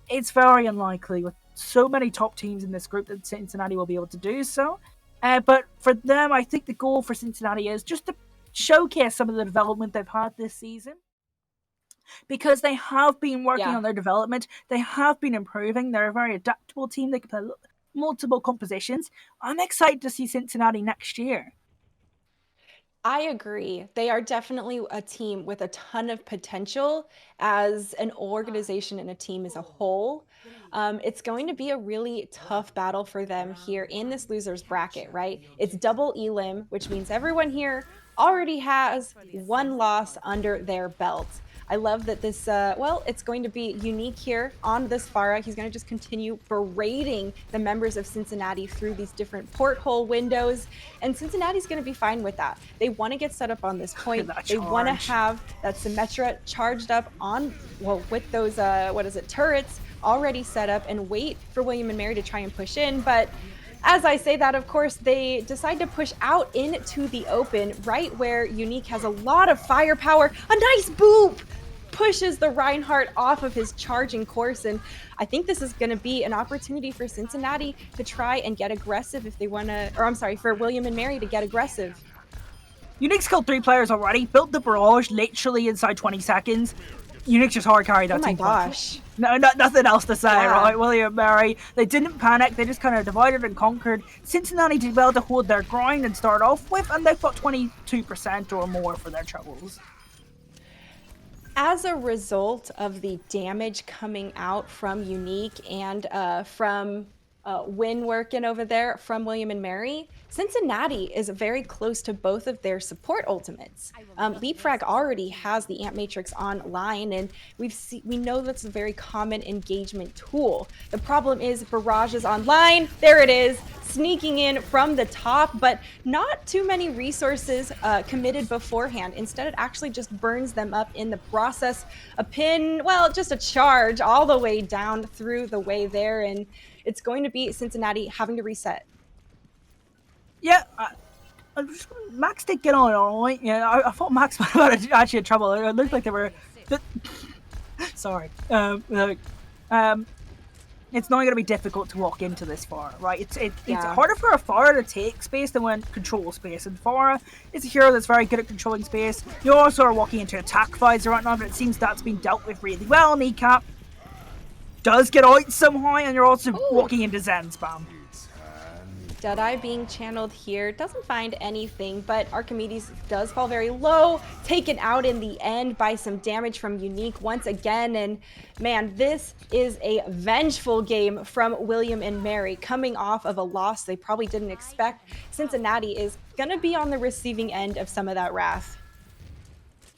it's very unlikely with so many top teams in this group that Cincinnati will be able to do so. But for them, I think the goal for Cincinnati is just to showcase some of the development they've had this season. Because they have been working on their development. They have been improving. They're a very adaptable team. They can play multiple compositions. I'm excited to see Cincinnati next year. I agree. They are definitely a team with a ton of potential as an organization and a team as a whole. It's going to be a really tough battle for them here in this losers bracket, right? It's double elim, which means everyone here already has one loss under their belt. I love that this, it's going to be unique here on this Pharah. He's going to just continue berating the members of Cincinnati through these different porthole windows. And Cincinnati's going to be fine with that. They want to get set up on this point. They want to have that Symmetra charged up on, with those, turrets already set up and wait for William and Mary to try and push in. But as I say that, of course, they decide to push out into the open, right where Unique has a lot of firepower. A nice boop pushes the Reinhardt off of his charging course, and I think this is going to be an opportunity for Cincinnati to try and get aggressive if they want to, or I'm sorry, for William and Mary to get aggressive. Unique's killed 3 players already, built the barrage literally inside 20 seconds. Unique's just hard carried that team. Oh my gosh. No, nothing else to say, right? William and Mary, they didn't panic, they just kind of divided and conquered. Cincinnati did well to hold their ground and start off with, and they've got 22% or more for their troubles. As a result of the damage coming out from Unique and from Win working over there from William and Mary, Cincinnati is very close to both of their support ultimates. Leapfrag already has the Amp Matrix online, and we know that's a very common engagement tool. The problem is Barrage is online. There it is, sneaking in from the top, but not too many resources committed beforehand. Instead, it actually just burns them up in the process. A pin, just a charge all the way down through the way there, and it's going to be Cincinnati having to reset. Yeah, Max did get on all right. Yeah, I thought Max actually had trouble. It looked like they were... Sorry. It's not going to be difficult to walk into this Pharah, right? It's harder for a Pharah to take space than when control space. And Pharah is a hero that's very good at controlling space. You also are walking into attack fights or whatnot, but it seems that's been dealt with really well. Kneecap does get out somehow, and you're also walking into Zen spam. Deadeye being channeled here, doesn't find anything, but Archimedes does fall very low, taken out in the end by some damage from Unique once again, and man, this is a vengeful game from William and Mary, coming off of a loss they probably didn't expect. Cincinnati is gonna be on the receiving end of some of that wrath.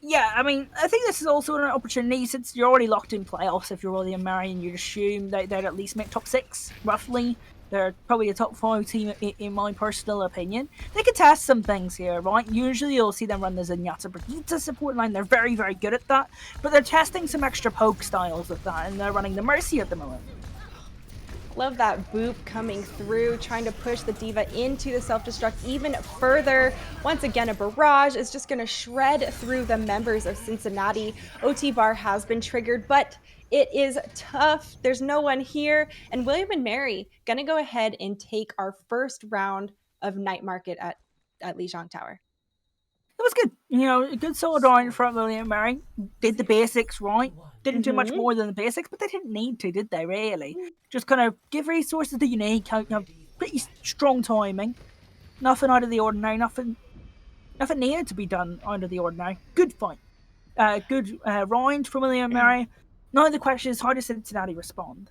Yeah, I mean, I think this is also an opportunity since you're already locked in playoffs. If you're William and Mary, and you'd assume that they'd at least make top 6, roughly. They're probably a top 5 team in my personal opinion. They could test some things here, right? Usually you'll see them run the Zenyatta Brigitte support line. They're very, very good at that. But they're testing some extra poke styles with that, and they're running the Mercy at the moment. Love that boop coming through, trying to push the D.Va into the self-destruct even further. Once again, a barrage is just going to shred through the members of Cincinnati. OT bar has been triggered, but it is tough. There's no one here. And William and Mary going to go ahead and take our first round of Night Market at Lijiang Tower. It was good. A good solid round from William Mary. Did the basics right. Didn't do much more than the basics, but they didn't need to, did they, really? Just kind of give resources to Unique, pretty strong timing. Nothing out of the ordinary, nothing needed to be done out of the ordinary. Good fight. Good round from William Mary. Now the question is, how does Cincinnati respond?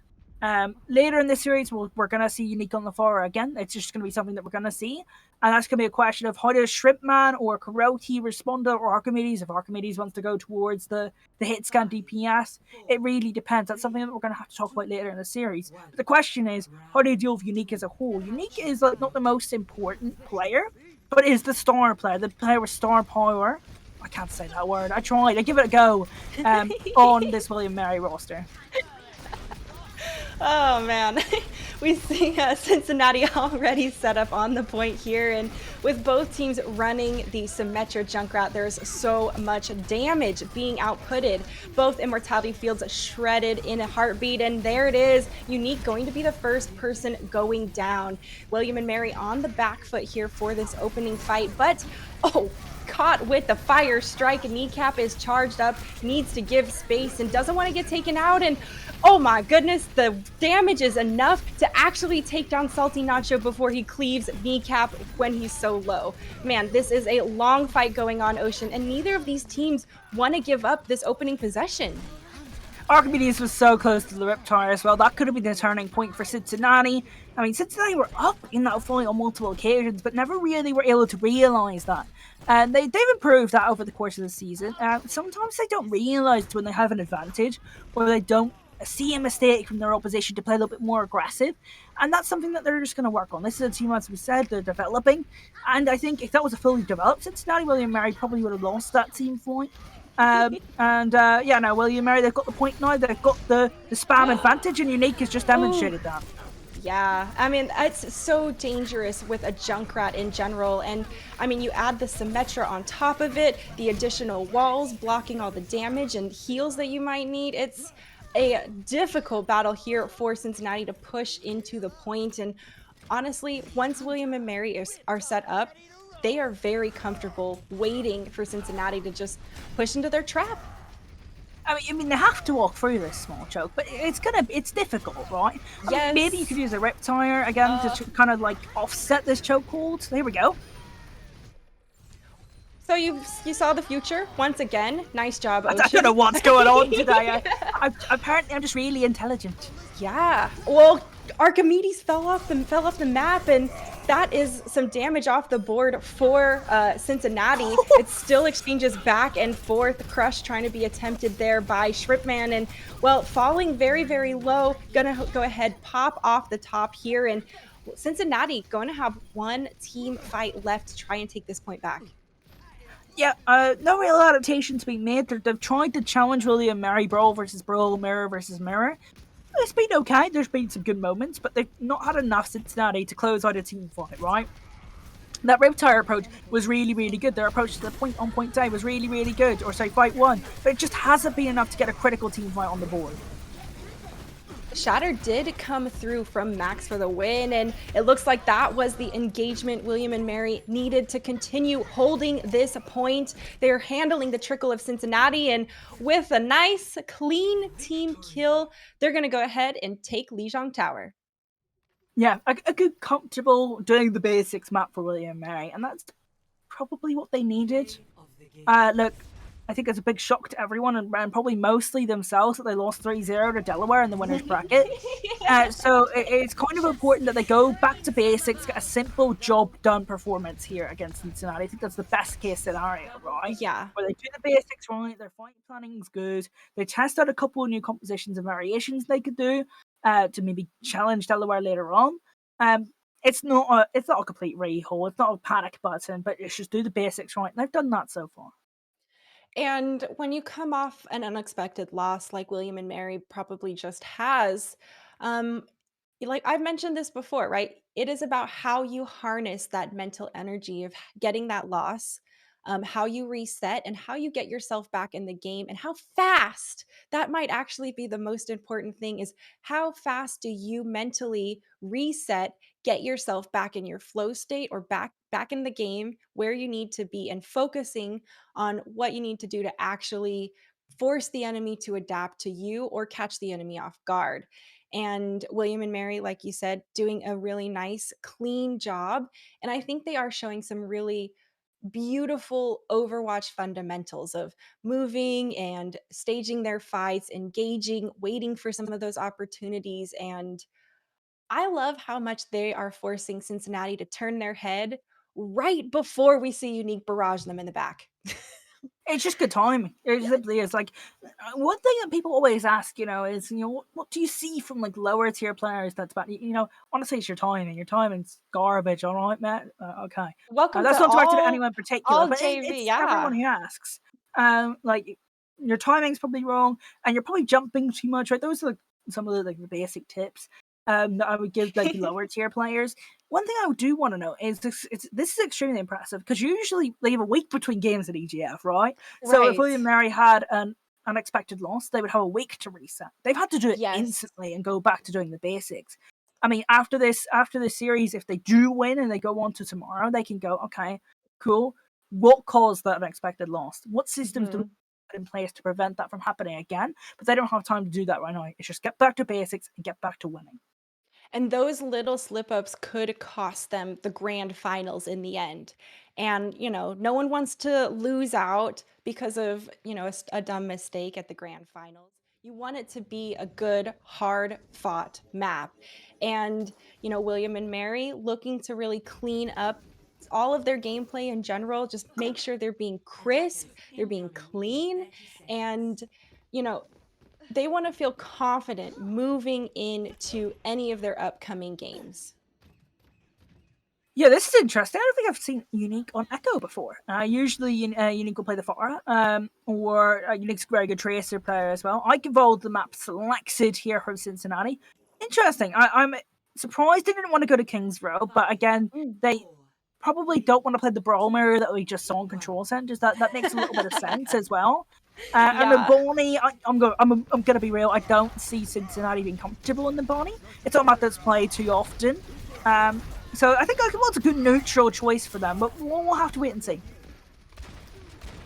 Later in the series, we're going to see Unique on the floor again. It's just going to be something that we're going to see. And that's going to be a question of how does Shrimpman or Karoti respond to or Archimedes, if Archimedes wants to go towards the hit scan DPS. It really depends. That's something that we're going to have to talk about later in the series. But the question is, how do you deal with Unique as a whole? Unique is not the most important player, but is the star player, the player with star power. I can't say that word. I tried. I give it a go on this William Mary roster. Oh man, we see Cincinnati already set up on the point here, and with both teams running the Symmetra Junkrat, there's so much damage being outputted. Both Immortality Fields shredded in a heartbeat, and there it is. Unique going to be the first person going down. William and Mary on the back foot here for this opening fight, but caught with the fire strike. Kneecap is charged up, needs to give space, and doesn't want to get taken out. And oh my goodness, the damage is enough to actually take down Salty Nacho before he cleaves Kneecap when he's so low. Man, this is a long fight going on, Ocean, and neither of these teams want to give up this opening possession. Archimedes was so close to the Riptire as well. That could have been the turning point for Cincinnati. I mean, Cincinnati were up in that fight on multiple occasions, but never really were able to realise that. And they've improved that over the course of the season. Sometimes they don't realise when they have an advantage, or they don't see a mistake from their opposition to play a little bit more aggressive. And that's something that they're just going to work on. This is a team, as we said, they're developing. And I think if that was a fully developed Cincinnati, William Mary probably would have lost that team fight. William Mary, they've got the point now. They've got the spam advantage, and Unique has just demonstrated that. Yeah, I mean, it's so dangerous with a Junkrat in general. And I mean, you add the Symmetra on top of it, the additional walls blocking all the damage and heals that you might need. It's a difficult battle here for Cincinnati to push into the point. And honestly, once William and Mary are set up, they are very comfortable waiting for Cincinnati to just push into their trap. I mean, they have to walk through this small choke, but it's difficult, right? Yes. I mean, maybe you could use a Riptire again to kind of like offset this chokehold. There we go. So you saw the future once again. Nice job, Ocean. I don't know what's going on today. Apparently, I'm just really intelligent. Yeah. Well, Archimedes fell off the map, and that is some damage off the board for Cincinnati. It still exchanges back and forth. Crush trying to be attempted there by Shrimpman, and well, falling very, very low. Gonna go ahead, pop off the top here, and Cincinnati going to have one team fight left to try and take this point back. Yeah, no real adaptations being made. They've tried to challenge William Mary, Brawl versus Brawl, Mirror versus Mirror. It's been okay. There's been some good moments, but they've not had enough Cincinnati to close out a team fight, right? That Riptire approach was really, really good. Their approach to the point on point day was really, really good. Or say fight one, but it just hasn't been enough to get a critical team fight on the board. Shatter did come through from Max for the win, and it looks like that was the engagement William and Mary needed to continue holding this point. They're handling the trickle of Cincinnati, and with a nice, clean team kill, they're going to go ahead and take Lijiang Tower. Yeah, a good, comfortable doing the basics map for William and Mary, and that's probably what they needed. Look, I think it's a big shock to everyone, and probably mostly themselves, that they lost 3-0 to Delaware in the winner's bracket. So it's kind of important that they go back to basics, get a simple job done performance here against Cincinnati. I think that's the best case scenario, right? Yeah. Where they do the basics right, their fight planning's good, they test out a couple of new compositions and variations they could do to maybe challenge Delaware later on. It's not a complete rehaul, it's not a panic button, but it's just do the basics right, and they've done that so far. And when you come off an unexpected loss like William and Mary probably just has, um, Like I've mentioned this before, right? It is about how you harness that mental energy of getting that loss, how you reset, and how you get yourself back in the game, and how fast. That might actually be the most important thing: is how fast do you mentally reset, get yourself back in your flow state, or back in the game where you need to be, and focusing on what you need to do to actually force the enemy to adapt to you or catch the enemy off guard. And William and Mary, like you said, doing a really nice, clean job. And I think they are showing some really beautiful Overwatch fundamentals of moving and staging their fights, engaging, waiting for some of those opportunities. And I love how much they are forcing Cincinnati to turn their head right before we see Unique barrage them in the back. It's just good timing. It Yes. simply is. Like, one thing that people always ask, is, what do you see from like lower tier players that's bad? Honestly, it's your timing. Your timing's garbage. All right, Matt. Okay. Welcome That's to not directed at anyone in particular, all but JV. it's everyone Yeah. who asks. Like, your timing's probably wrong, and you're probably jumping too much. Right? Those are like some of the like the basic tips that I would give like lower tier players. One thing I do want to know is this is extremely impressive because usually they have a week between games at EGF, right? So if Right. William Mary had an unexpected loss, they would have a week to reset. They've had to do it Yes. instantly and go back to doing the basics. I mean, after this series, if they do win and they go on to tomorrow, they can go, okay, cool. What caused that unexpected loss? What systems do we put in place to prevent that from happening again? But they don't have time to do that right now. It's just get back to basics and get back to winning. And those little slip ups could cost them the grand finals in the end. And, no one wants to lose out because of, a dumb mistake at the grand finals. You want it to be a good, hard fought map. And, William and Mary looking to really clean up all of their gameplay in general, just make sure they're being crisp, they're being clean, and, you know, they want to feel confident moving into any of their upcoming games. Yeah, this is interesting. I don't think I've seen Unique on Echo before. Usually, Unique will play the Pharah, or Unique's a very good Tracer player as well. I evolved the map selected here from Cincinnati. Interesting. I'm surprised they didn't want to go to Kings Row, but again, Mm. they probably don't want to play the Brawl Mirror that we just saw in Control Centers. That makes a little bit of sense as well. And the Yeah. Bonnie, I'm gonna be real. I don't see Cincinnati being comfortable in the Bonnie. It's not a map that's played too often. So I think Okamura's a good neutral choice for them, but we'll have to wait and see.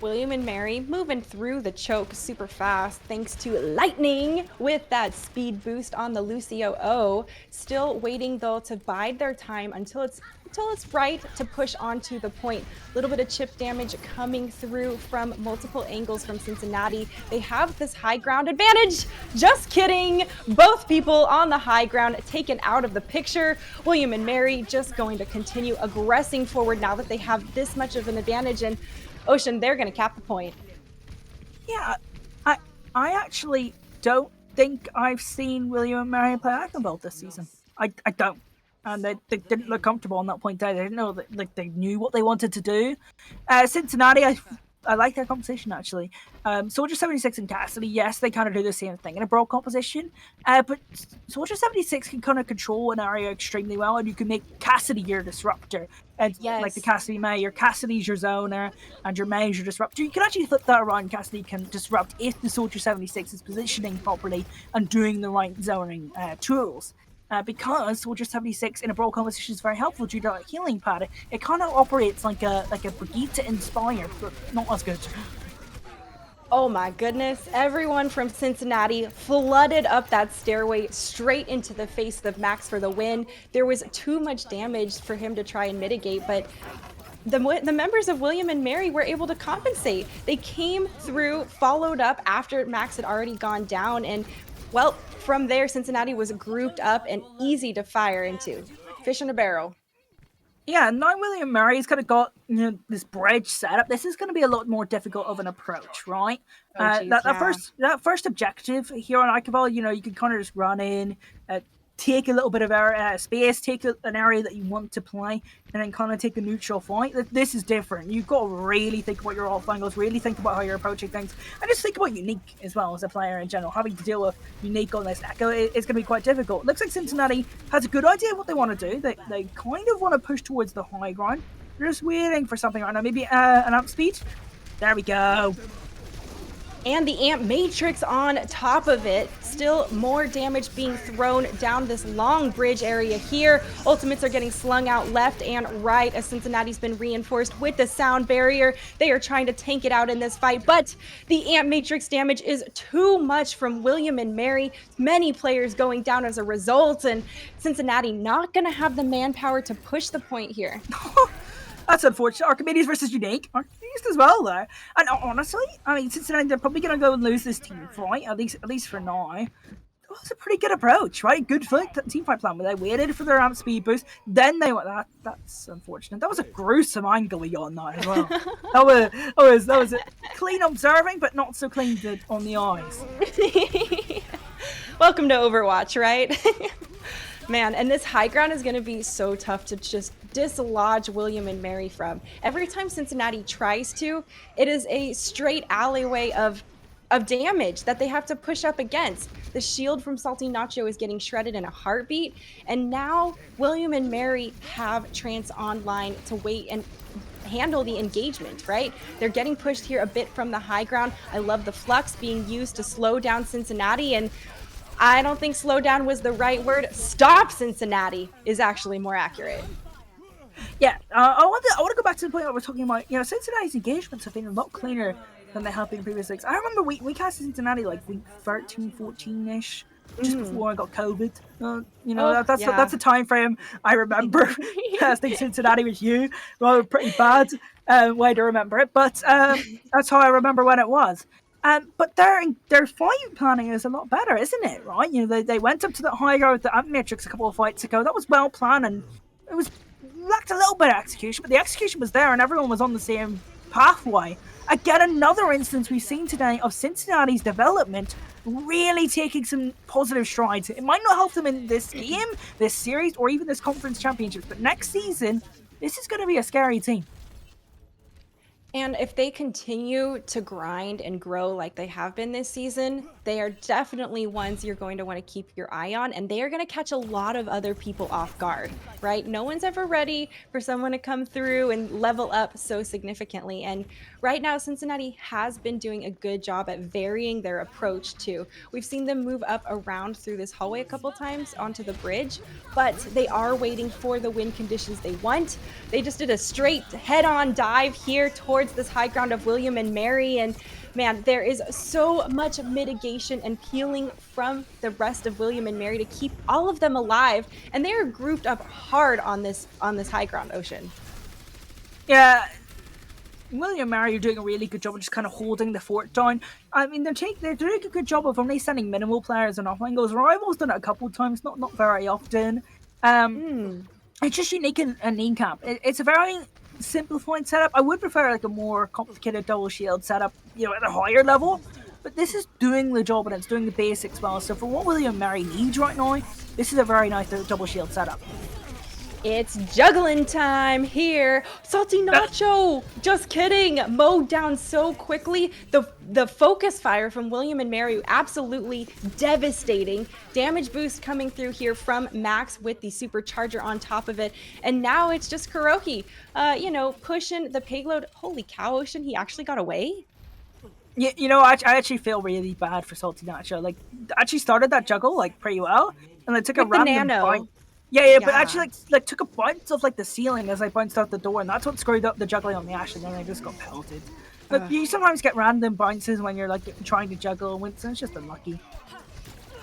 William and Mary moving through the choke super fast thanks to Lightning with that speed boost on the Lucio O. Still waiting though to bide their time until it's right to push onto the point. A little bit of chip damage coming through from multiple angles from Cincinnati. They have this high ground advantage. Just kidding. Both people on the high ground taken out of the picture. William and Mary just going to continue aggressing forward now that they have this much of an advantage. And Ocean, they're going to cap the point. Yeah, I actually don't think I've seen William and Mary play Archambault this season. I don't. And they didn't look comfortable on that point. They didn't know that, like, they knew what they wanted to do. Cincinnati, I like their composition actually. Soldier 76 and Cassidy, yes, they kind of do the same thing in a Brawl composition, but Soldier 76 can kind of control an area extremely well, and you can make Cassidy your disruptor. And Yes. like the Cassidy Mei, your Cassidy's your zoner, and your Mei's your disruptor. You can actually flip that around. Cassidy can disrupt if the Soldier 76 is positioning properly and doing the right zoning tools. Because Soldier 76 in a Brawl composition is very helpful due to that healing pad. It kind of operates like a Brigitte Inspire, but not as good. Oh my goodness. Everyone from Cincinnati flooded up that stairway straight into the face of Max for the win. There was too much damage for him to try and mitigate, but the members of William and Mary were able to compensate. They came through, followed up after Max had already gone down, and well, from there, Cincinnati was grouped up and easy to fire into. Fish in a barrel. Yeah, now William Murray's kind of got this bridge set up. This is going to be a lot more difficult of an approach, right? Oh, geez, That first objective here on Ichabod, you can kind of just run in, take a little bit of space, take an area that you want to play, and then kind of take a neutral fight. This is different. You've got to really think about your off angles, really think about how you're approaching things, and just think about Unique as well as a player in general. Having to deal with Unique on this Echo is going to be quite difficult. Looks like Cincinnati has a good idea of what they want to do. They kind of want to push towards the high ground. They're just waiting for something right now. Maybe an amp speed. There we go. And the Amp Matrix on top of it. Still more damage being thrown down this long bridge area here. Ultimates are getting slung out left and right as Cincinnati's been reinforced with the sound barrier. They are trying to tank it out in this fight, but the Amp Matrix damage is too much from William and Mary. Many players going down as a result, and Cincinnati not going to have the manpower to push the point here. That's unfortunate. Archimedes versus Unique. Archimedes as well, though. And honestly, I mean, Cincinnati, they're probably going to go and lose this team fight, at least for now. That was a pretty good approach, right? Good team fight plan where they waited for their amp speed boost, then they went. That's unfortunate. That was a gruesome angle on that as well. that was a clean observing, but not so clean on the eyes. Welcome to Overwatch, right? Man, and this high ground is going to be so tough to just dislodge William and Mary from. Every time Cincinnati tries to, it is a straight alleyway of damage that they have to push up against. The shield from Salty Nacho is getting shredded in a heartbeat, and now William and Mary have Trance online to wait and handle the engagement, right? They're getting pushed here a bit from the high ground. I love the flux being used to slow down Cincinnati, and I don't think slow down was the right word. Stop Cincinnati is actually more accurate. Yeah, I want to go back to the point that we're talking about. You know, Cincinnati's engagements have been a lot cleaner than they have been in previous weeks. I remember we cast Cincinnati like week 13, 14-ish, just before I got COVID. That's a time frame I remember casting Cincinnati with you. Well, pretty bad way to remember it, but that's how I remember when it was. But their fight planning is a lot better, isn't it? Right? You know, they went up to the high ground with the Amp Matrix a couple of fights ago. That was well planned, and it was lacked a little bit of execution, but the execution was there, and everyone was on the same pathway. Again, another instance we've seen today of Cincinnati's development really taking some positive strides. It might not help them in this game, this series, or even this conference championships, but next season, this is going to be a scary team. And if they continue to grind and grow like they have been this season, they are definitely ones you're going to want to keep your eye on, and they are going to catch a lot of other people off guard, right? No one's ever ready for someone to come through and level up so significantly. And right now, Cincinnati has been doing a good job at varying their approach too. We've seen them move up around through this hallway a couple times onto the bridge, but they are waiting for the wind conditions they want. They just did a straight head-on dive here towards this high ground of William and Mary, and man, there is so much mitigation and peeling from the rest of William and Mary to keep all of them alive, and they are grouped up hard on this high ground, Ocean. Yeah, William and Mary are doing a really good job of just kind of holding the fort down. I mean, they're doing a good job of only sending minimal players and off angles. Rival's done it a couple of times, not very often. It's just Unique and Kneecap. It's a very simplified setup. I would prefer like a more complicated double shield setup, you know, at a higher level. But this is doing the job, and it's doing the basics well. So for what William and Mary needs right now, this is a very nice double shield setup. It's juggling time here. Salty Nacho, just kidding, mowed down so quickly. The focus fire from William and Mary, absolutely devastating. Damage boost coming through here from Max with the supercharger on top of it. And now it's just Kuroky, pushing the payload. Holy cow, Ocean, he actually got away? Yeah, you know, I actually feel really bad for Salty Nacho. Like, actually started that juggle, like, pretty well. And they took with a random nano. Yeah, but actually, like took a bounce off like the ceiling as I bounced out the door, and that's what screwed up the juggling on the Ashe, and then I just got pelted. But you sometimes get random bounces when you're like trying to juggle, and it's just unlucky.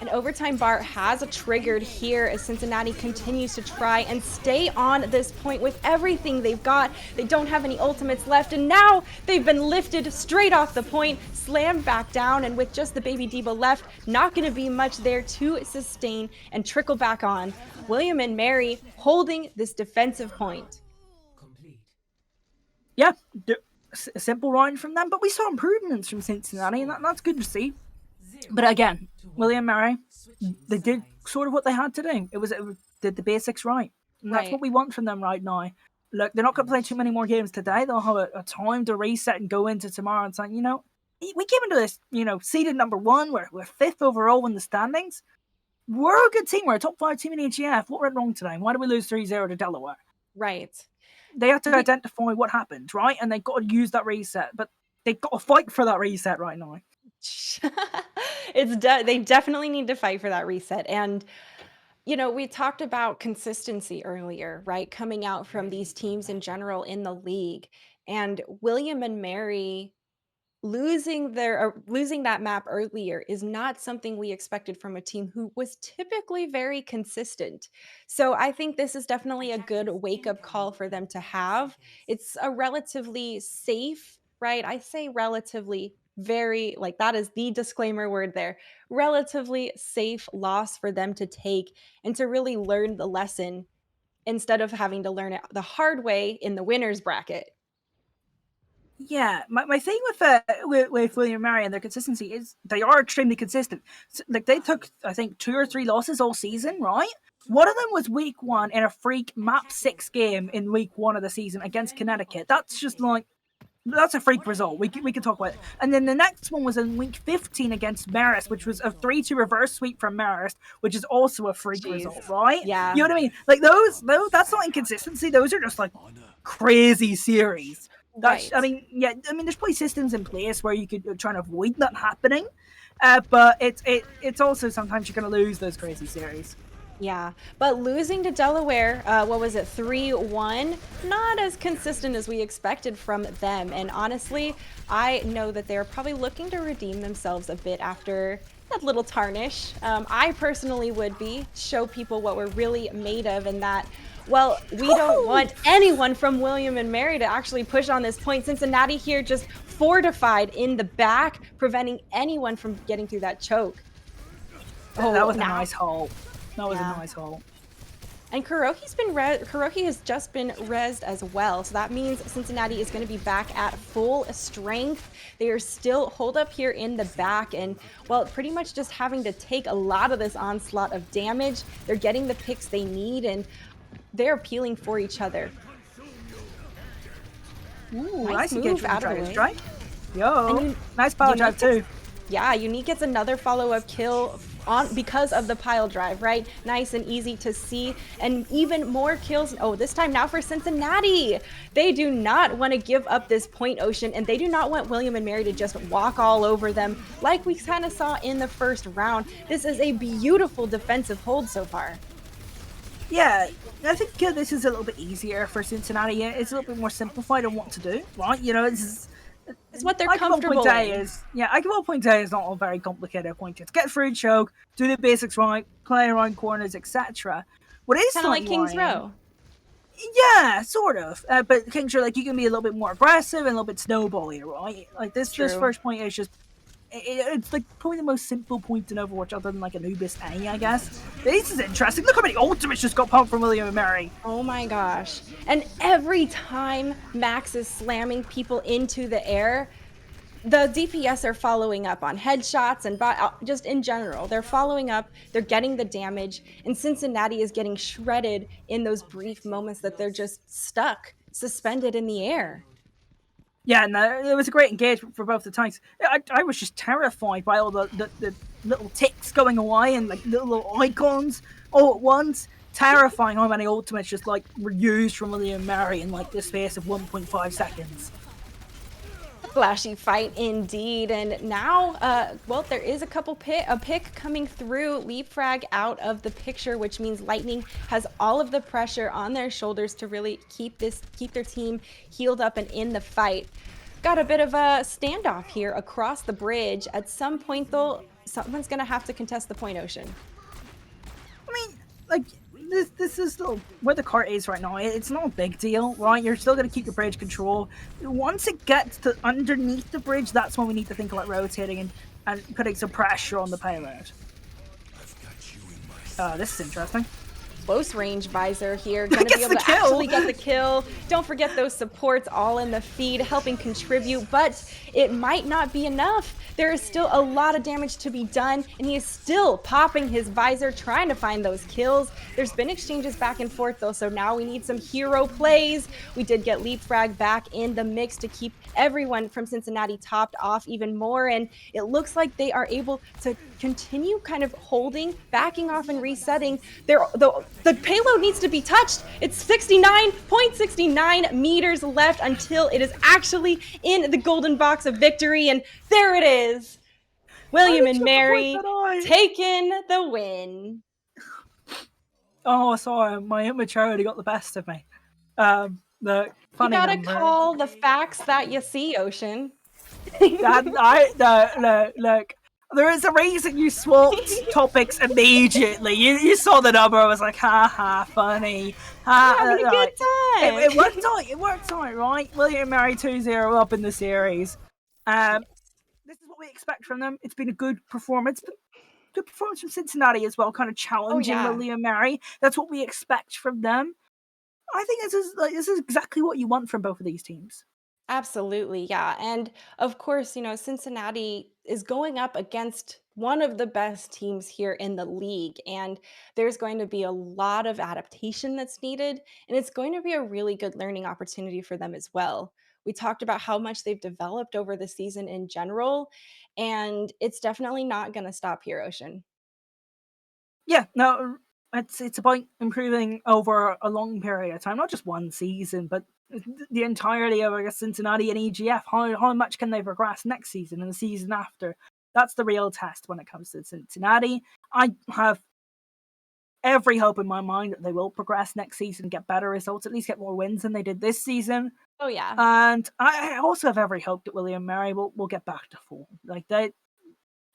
An overtime bar has triggered here as Cincinnati continues to try and stay on this point with everything they've got. They don't have any ultimates left, and now they've been lifted straight off the point, slammed back down, and with just the Baby Diva left, not going to be much there to sustain and trickle back on. William and Mary holding this defensive point. Yeah, a simple round from them, but we saw improvements from Cincinnati, and that's good to see. But again, William and Mary, they did sort of what they had to do. It did the basics right. And that's what Right. we want from them right now. Look, they're not going to play too many more games today. They'll have a time to reset and go into tomorrow and say, we came into this, seeded number 1. We're 5th overall in the standings. We're a good team. We're a top 5 team in HGF. What went wrong today? Why did we lose 3-0 to Delaware? Right. They have to identify what happened, right? And they've got to use that reset. But they've got to fight for that reset right now. They definitely need to fight for that reset. And we talked about consistency earlier, right? Coming out from these teams in general in the league. And William and Mary losing that map earlier is not something we expected from a team who was typically very consistent. So I think this is definitely a good wake-up call for them to have. It's a relatively safe, right? I say relatively, very, like, that is the disclaimer word there. Relatively safe loss for them to take and to really learn the lesson instead of having to learn it the hard way in the winner's bracket. Yeah, my thing with William and Mary and their consistency is they are extremely consistent. So, like, they took, I think, 2 or 3 losses all season, right? One of them was week 1 in a freak map 6 game in week 1 of the season against Connecticut. That's just like, that's a freak result. We can talk about it. And then the next one was in week 15 against Marist, which was a 3-2 reverse sweep from Marist, which is also a freak result, right? Yeah. You know what I mean? Like, those that's not inconsistency. Those are just like crazy series. Right. There's probably systems in place where you could try and avoid that happening, but it's also sometimes you're going to lose those crazy series. Yeah, but losing to Delaware, what was it, 3-1? Not as consistent as we expected from them. And honestly, I know that they're probably looking to redeem themselves a bit after that little tarnish. I personally would show people what we're really made of, and that, well, we don't want anyone from William and Mary to actually push on this point. Cincinnati here just fortified in the back, preventing anyone from getting through that choke. Oh, that was a nice haul. That was a nice haul. And Kuroki has just been rezzed as well. So that means Cincinnati is going to be back at full strength. They are still holed up here in the back and, well, pretty much just having to take a lot of this onslaught of damage. They're getting the picks they need and they're peeling for each other. Ooh, nice move out of the way. Yo, nice power drive too. Yeah, Unique gets another follow-up kill because of the pile drive, right? Nice and easy to see, and even more kills. Oh, this time now for Cincinnati. They do not want to give up this point ocean, and they do not want William and Mary to just walk all over them like we kind of saw in the first round. This is a beautiful defensive hold so far. Yeah, I think this is a little bit easier for Cincinnati. It's a little bit more simplified on what to do, right? It's what they're comfortable in. Agawal Point A is not a very complicated point. It's get through choke, do the basics right, play around corners, etc. What is kind of like King's Row? Yeah, sort of. But King's Row, like, you can be a little bit more aggressive and a little bit snowbally, right? Like this first point is just it's like probably the most simple point in Overwatch other than like Anubis A, I guess. This is interesting. Look how many ultimates just got pumped from William and Mary. Oh my gosh. And every time Max is slamming people into the air, the DPS are following up on headshots and just in general. They're following up, they're getting the damage, and Cincinnati is getting shredded in those brief moments that they're just stuck, suspended in the air. Yeah, no, it was a great engagement for both the tanks. I was just terrified by all the little ticks going away and like little icons all at once. Terrifying how many ultimates just like were used from William and Mary in like the space of 1.5 seconds. Flashy fight indeed, and now, well, there is a pick coming through. Leapfrag out of the picture, which means Lightning has all of the pressure on their shoulders to really keep their team healed up and in the fight. Got a bit of a standoff here across the bridge. At some point, though, someone's gonna have to contest the point ocean. I mean, like, this is still where the cart is right now. It's not a big deal, right? You're still going to keep your bridge control. Once it gets to underneath the bridge, that's when we need to think about rotating and putting some pressure on the payload. This is interesting. close range visor here. Gonna be able to actually get the kill. Don't forget those supports all in the feed, helping contribute, but it might not be enough. There is still a lot of damage to be done, and he is still popping his visor, trying to find those kills. There's been exchanges back and forth though, so now we need some hero plays. We did get Leapfrag back in the mix to keep everyone from Cincinnati topped off even more, and it looks like they are able to continue kind of holding, backing off and resetting. The payload needs to be touched. It's 69.69 meters left until it is actually in the golden box of victory, and there it is. William and Mary taking the win. Oh, sorry, my immaturity got the best of me. The funny you gotta number. Call the facts that you see, Ocean. Look, there is a reason you swapped topics immediately. You saw the number, I was like, ha ha, funny. Having a good time. It worked out. It worked out, right? William and Mary 2-0 up in the series. This is what we expect from them. It's been a good performance. Good performance from Cincinnati as well, kind of challenging William and Mary. That's what we expect from them. I think this is exactly what you want from both of these teams. Absolutely, yeah. And of course, Cincinnati is going up against one of the best teams here in the league. And there's going to be a lot of adaptation that's needed. And it's going to be a really good learning opportunity for them as well. We talked about how much they've developed over the season in general. And it's definitely not going to stop here, Ocean. Yeah, no, it's about improving over a long period of time, not just one season, but the entirety of, I guess, Cincinnati and EGF. How much can they progress next season and the season after? That's the real test when it comes to Cincinnati. I have every hope in my mind that they will progress next season, get better results, at least get more wins than they did this season. Oh, yeah. And I also have every hope that William and Mary will get back to form. Like,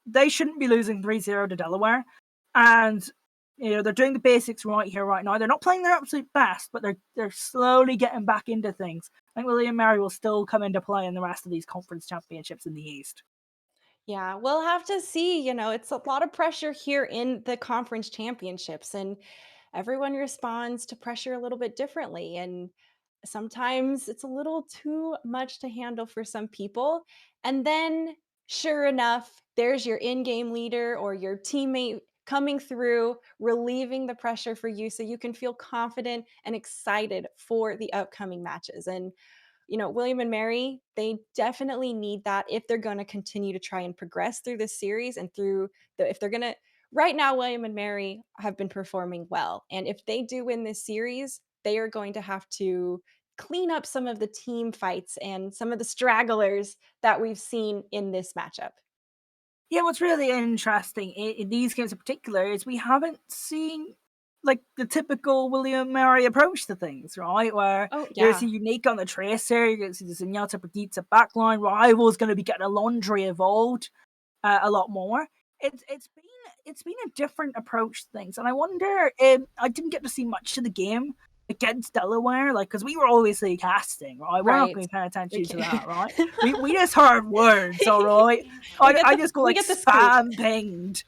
they shouldn't be losing 3-0 to Delaware. And they're doing the basics right here, right now. They're not playing their absolute best, but they're slowly getting back into things. I think William and Mary will still come into play in the rest of these conference championships in the East. Yeah, we'll have to see. It's a lot of pressure here in the conference championships, and everyone responds to pressure a little bit differently. And sometimes it's a little too much to handle for some people. And then, sure enough, there's your in-game leader or your teammate coming through, relieving the pressure for you so you can feel confident and excited for the upcoming matches. And William and Mary, they definitely need that if they're going to continue to try and progress through this series and if they're going to. Right now, William and Mary have been performing well. And if they do win this series, they are going to have to clean up some of the team fights and some of the stragglers that we've seen in this matchup. Yeah, what's really interesting in these games in particular is we haven't seen like the typical William Mary approach to things, right? Where there's a unique on the Tracer, you can see the Zenyatta Brigitte backline, Rival's going to be getting a laundry evolved a lot more. It's been a different approach to things, and I wonder. I didn't get to see much of the game against Delaware, because we were obviously casting, right? We're not going to pay attention to that, right? we just heard words, all right? I just go spam pinged.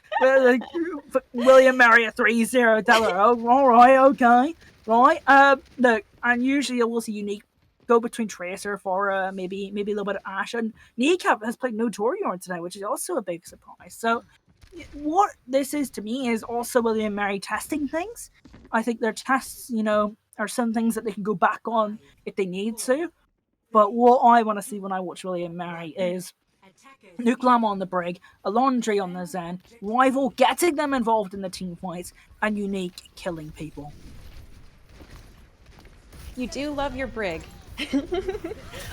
William Mary 3-0 Delaware. Oh, all right, okay, right. Look, and usually it was a unique go between Tracer, for maybe a little bit of Ashe, and Kneecap has played no Torbjorn today, which is also a big surprise. So what this is to me is also William Mary testing things. I think their tests, are some things that they can go back on if they need to. But what I want to see when I watch William Mary is Nuke Llama on the Brig, a laundry on the Zen, Rival getting them involved in the team fights, and Unique killing people. You do love your Brig.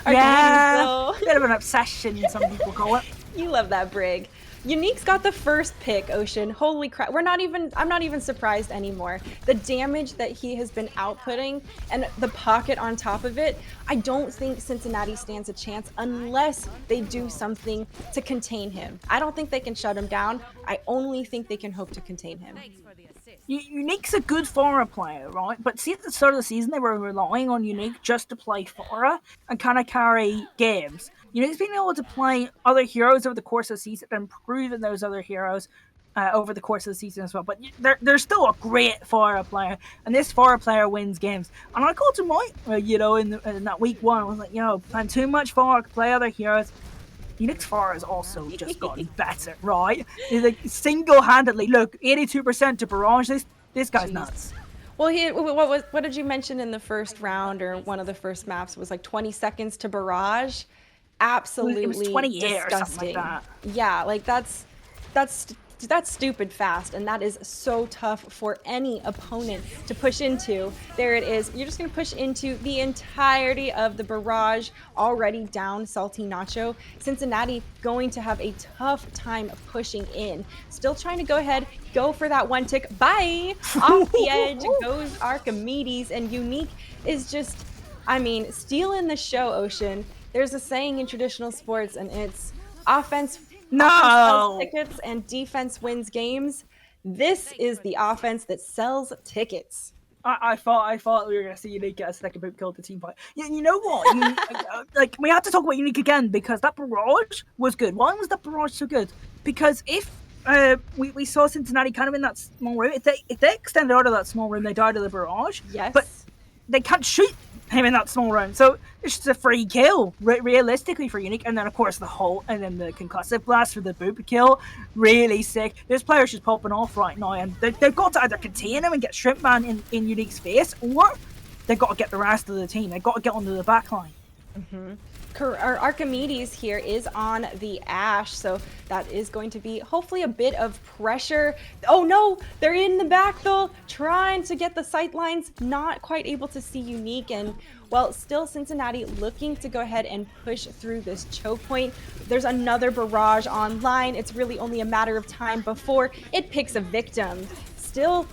Yeah, bit of an obsession, some people call it. You love that Brig. Unique's got the first pick, Ocean. Holy crap. I'm not even surprised anymore. The damage that he has been outputting and the pocket on top of it, I don't think Cincinnati stands a chance unless they do something to contain him. I don't think they can shut him down. I only think they can hope to contain him. Unique's a good Pharah player, right? But see, at the start of the season, they were relying on Unique just to play Pharah and kind of carry games. Unique's been able to play other heroes over the course of the season and improving those other heroes over the course of the season as well. But they're still a great Pharah player, and this Pharah player wins games. And I called him right, in that week 1. I was like, playing too much Pharah, play other heroes. Unique's Pharah has also just gotten better, right? He's like single-handedly, look, 82% to Barrage. This guy's nuts. Well, what did you mention in the first round or one of the first maps was like 20 seconds to Barrage? Absolutely, it was 28 disgusting. or something like that. Yeah, like that's stupid fast, and that is so tough for any opponent to push into. There it is. You're just going to push into the entirety of the Barrage, already down Salty Nacho. Cincinnati going to have a tough time pushing in. Still trying to go for that one tick. Bye! Off the edge goes Archimedes, and Unique is just, stealing the show, Ocean. There's a saying in traditional sports, and it's offense sells tickets and defense wins games. This is the offense that sells tickets. I thought we were going to see Unique get a second boot kill the team fight. You know what? We have to talk about Unique again because that Barrage was good. Why was that Barrage so good? Because if we saw Cincinnati kind of in that small room, if they extended out of that small room, they died of the Barrage. Yes. But they can't shoot him in that small round, so it's just a free kill realistically for Unique. And then of course the concussive blast for the boop kill, really sick. This player's just popping off right now, and they've got to either contain him and get Shrimpman in Unique's face, or they've got to get the rest of the team. They've got to get onto the back line. Our Archimedes here is on the Ashe, so that is going to be hopefully a bit of pressure. Oh no, they're in the back though, trying to get the sight lines, not quite able to see Unique, and well, still Cincinnati looking to go ahead and push through this choke point. There's another Barrage online. It's really only a matter of time before it picks a victim. Still,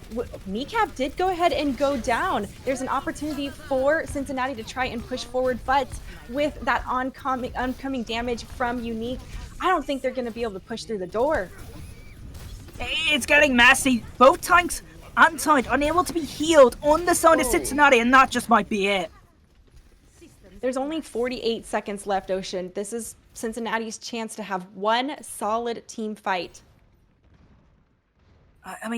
Kneecap did go ahead and go down. There's an opportunity for Cincinnati to try and push forward, but with that oncoming damage from Unique, I don't think they're going to be able to push through the door. It's getting messy. Both tanks and side unable to be healed on the side of Cincinnati, and that just might be it. There's only 48 seconds left, Ocean. This is Cincinnati's chance to have one solid team fight. How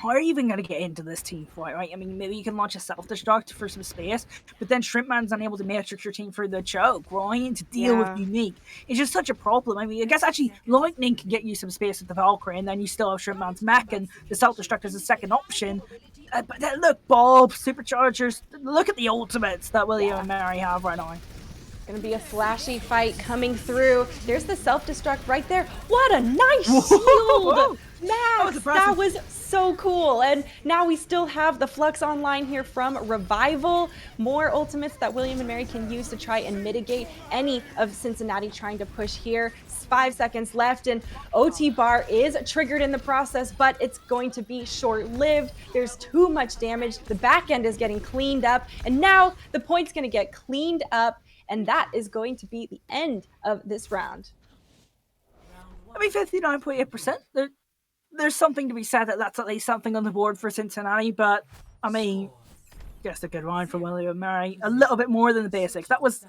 are you even going to get into this team fight, right? Maybe you can launch a self-destruct for some space, but then Shrimpman's unable to matrix your team through the choke, right? To deal with Unique. It's just such a problem. I guess actually Lightning can get you some space with the Valkyrie, and then you still have Shrimpman's mech, and the self-destruct is a second option. But then look, Bob, Superchargers, look at the ultimates that William and Mary have right now. Gonna be a flashy fight coming through. There's the self-destruct right there. What a nice shield! Max, that was so cool. And now we still have the Flux online here from Revival. More ultimates that William and Mary can use to try and mitigate any of Cincinnati trying to push here. 5 seconds left, and OT bar is triggered in the process, but it's going to be short-lived. There's too much damage. The back end is getting cleaned up, and now the point's gonna get cleaned up, and that is going to be the end of this round. 59.8%. There's something to be said that's at least something on the board for Cincinnati, but just a good round for William and Mary. A little bit more than the basics. That was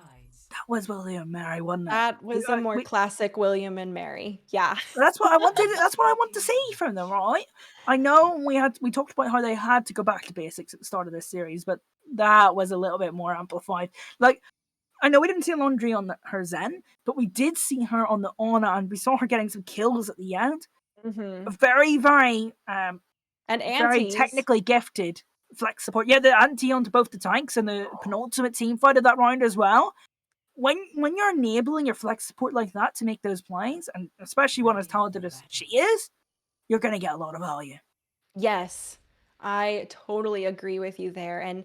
William and Mary, wasn't it? That was a more classic William and Mary. Yeah. That's what I wanted. That's what I want to see from them, right? I know we talked about how they had to go back to basics at the start of this series, but that was a little bit more amplified. I know we didn't see Laundry on her Zen, but we did see her on the Ana, and we saw her getting some kills at the end. Very, very, and very technically gifted flex support. Yeah, the anti onto both the tanks and the penultimate team fight of that round as well. When you're enabling your flex support like that to make those plays, and especially one as talented as she is, you're going to get a lot of value. Yes, I totally agree with you there. And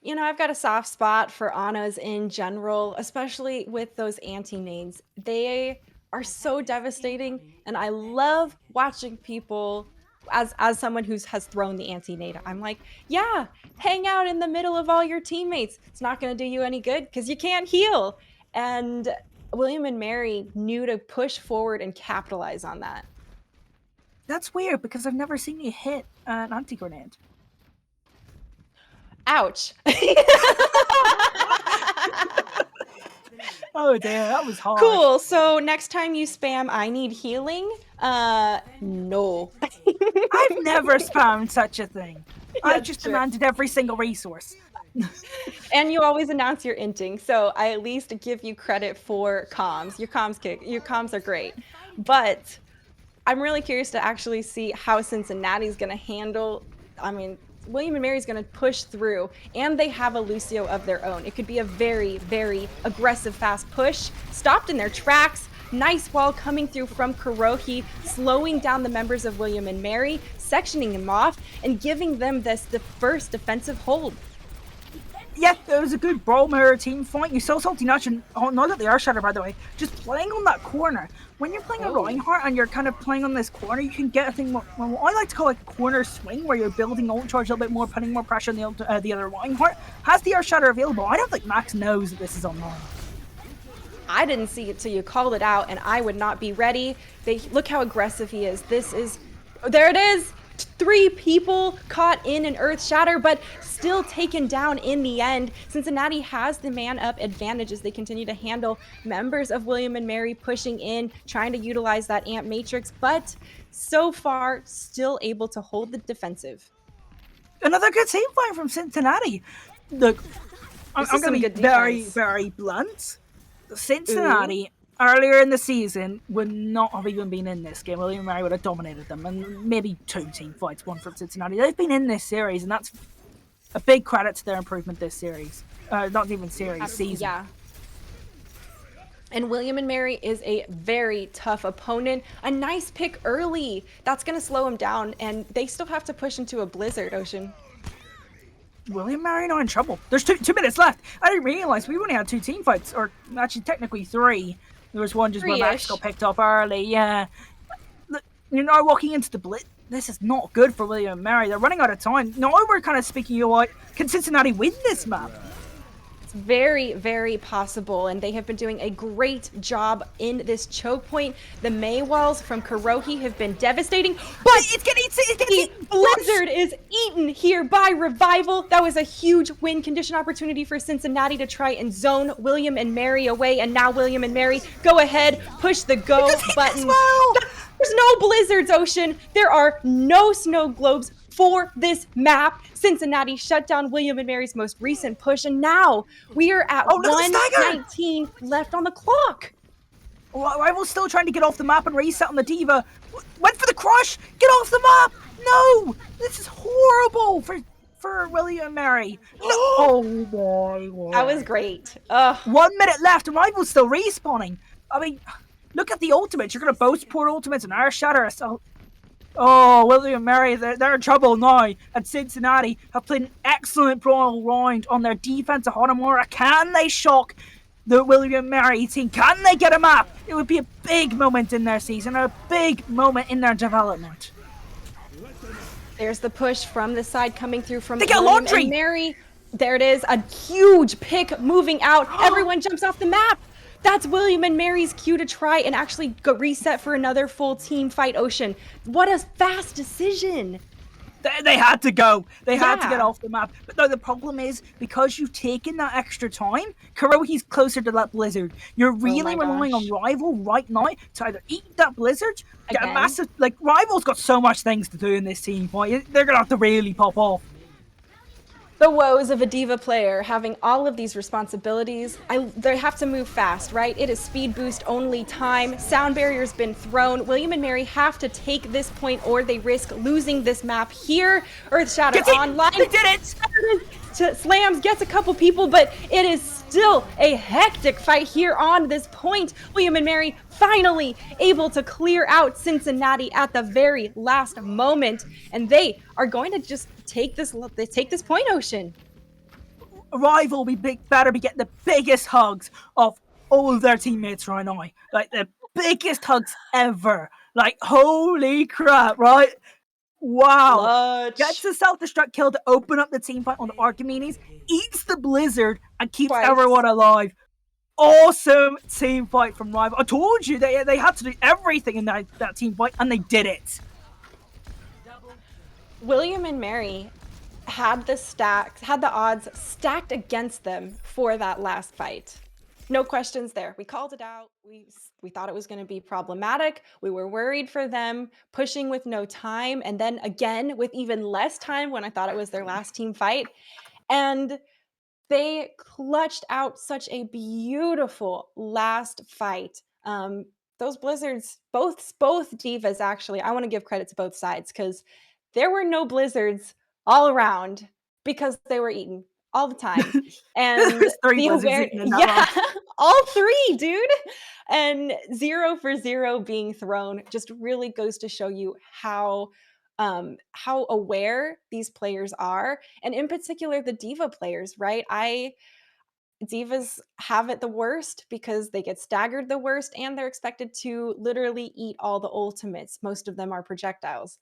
I've got a soft spot for Anas in general, especially with those anti-nades. They are so devastating, and I love watching people, as someone who has thrown the anti-nade, I'm like, yeah, hang out in the middle of all your teammates. It's not going to do you any good because you can't heal. And William and Mary knew to push forward and capitalize on that. That's weird because I've never seen you hit an anti-grenade. Ouch. Oh dear, that was hard. Cool. So next time you spam, I need healing. No. I've never spammed such a thing. I've just true. demanded every single resource. And you always announce your inting, so I at least give you credit for comms. Your comms are great. But I'm really curious to actually see how Cincinnati's going to handle, I mean, William and Mary's going to push through, and they have a Lucio of their own. It could be a very, very aggressive, fast push, stopped in their tracks. Nice wall coming through from Kurohyy, slowing down the members of William and Mary, sectioning them off, and giving them the first defensive hold. Yeah, it was a good brawl mirror team fight. You saw Salty Notch, and not that they are Shatter, by the way, just playing on that corner. When you're playing a Reinhardt and you're kind of playing on this corner, you can get a thing, what I like to call like a corner swing, where you're building ult charge a little bit more, putting more pressure on the other Reinhardt. Has the Air Shatter available? I don't think Max knows that this is online. I didn't see it till you called it out, and I would not be ready. Look how aggressive he is. There it is. 3 people caught in an Earth Shatter, but still taken down in the end. Cincinnati has the man-up advantage as they continue to handle members of William and Mary pushing in, trying to utilize that Amp Matrix, but so far still able to hold the defensive. Another good team fight from Cincinnati. Look, I'm going to be very, very blunt. Cincinnati, earlier in the season, would not have even been in this game. William and Mary would have dominated them, and maybe 2 team fights, one from Cincinnati. They've been in this series, and that's a big credit to their improvement this series. Not even series, season. Yeah. And William and Mary is a very tough opponent. A nice pick early. That's going to slow them down, and they still have to push into a Blizzard, Ocean. William and Mary are in trouble. There's 2 minutes left. I didn't realize we only had 2 team fights, or actually technically 3. There was one just where Max got picked up early. Yeah. Look, you're now walking into the blitz. This is not good for William and Mary. They're running out of time. Now we're kind of speaking, you know what? Can Cincinnati win this map? It's very, very possible, and they have been doing a great job in this choke point. The Mei walls from Kurohyy have been devastating, but it's getting Blizzard is eaten here by Revival. That was a huge win condition opportunity for Cincinnati to try and zone William and Mary away, and now William and Mary go ahead, push the go button. There's no Blizzards, Ocean. There are no snow globes for this map. Cincinnati shut down William and Mary's most recent push, and now we are at 1:19 left on the clock. Rival's still trying to get off the map and reset on the D.Va. Went for the crush! Get off the map! No! This is horrible for William and Mary. No. Oh my God. That was great. 1 minute left, and Rival's still respawning. I mean, look at the ultimates. You're going to both support ultimates and Air Shatter. Oh, William and Mary, they're in trouble now. And Cincinnati have played an excellent brawl round on their defense of Hanamura. Can they shock the William and Mary team? Can they get a map? It would be a big moment in their season, a big moment in their development. There's the push from the side coming through from William Laundry. And Mary. There it is, a huge pick moving out. Everyone jumps off the map. That's William and Mary's cue to try and actually go reset for another full team fight, Ocean. What a fast decision. They had to go. They had to get off the map. But no, the problem is, because you've taken that extra time, Kurohy's closer to that Blizzard. You're really relying on Rival right now to either eat that Blizzard, get a massive... Like, Rival's got so much things to do in this team fight. They're going to have to really pop off. The woes of a D.Va player having all of these responsibilities. They have to move fast, right? It is speed boost only time. Sound barrier's been thrown. William and Mary have to take this point or they risk losing this map here. Earth Shatter online. They did it! Slams gets a couple people, but it is still a hectic fight here on this point. William and Mary finally able to clear out Cincinnati at the very last moment, and they are going to just take this point, Ocean. Rival better be getting the biggest hugs of all of their teammates right now. Like, the biggest hugs ever. Like, holy crap, right? Wow. Clutch. Gets the self-destruct kill to open up the team fight on the Archimedes, eats the Blizzard, and keeps everyone alive. Awesome team fight from Rival. I told you they had to do everything in that team fight, and they did it. William and Mary had the odds stacked against them for that last fight. No questions there. We called it out. We thought it was going to be problematic. We were worried for them pushing with no time, and then again with even less time when I thought it was their last team fight. And they clutched out such a beautiful last fight. Those blizzards, both divas actually. I want to give credit to both sides because there were no blizzards all around because they were eaten all the time. And There's three the blizzards aware, eating in that yeah, match. all three, dude. And 0 for 0 being thrown just really goes to show you how aware these players are, and in particular the diva players, right? I Divas have it the worst because they get staggered the worst and they're expected to literally eat all the ultimates. Most of them are projectiles.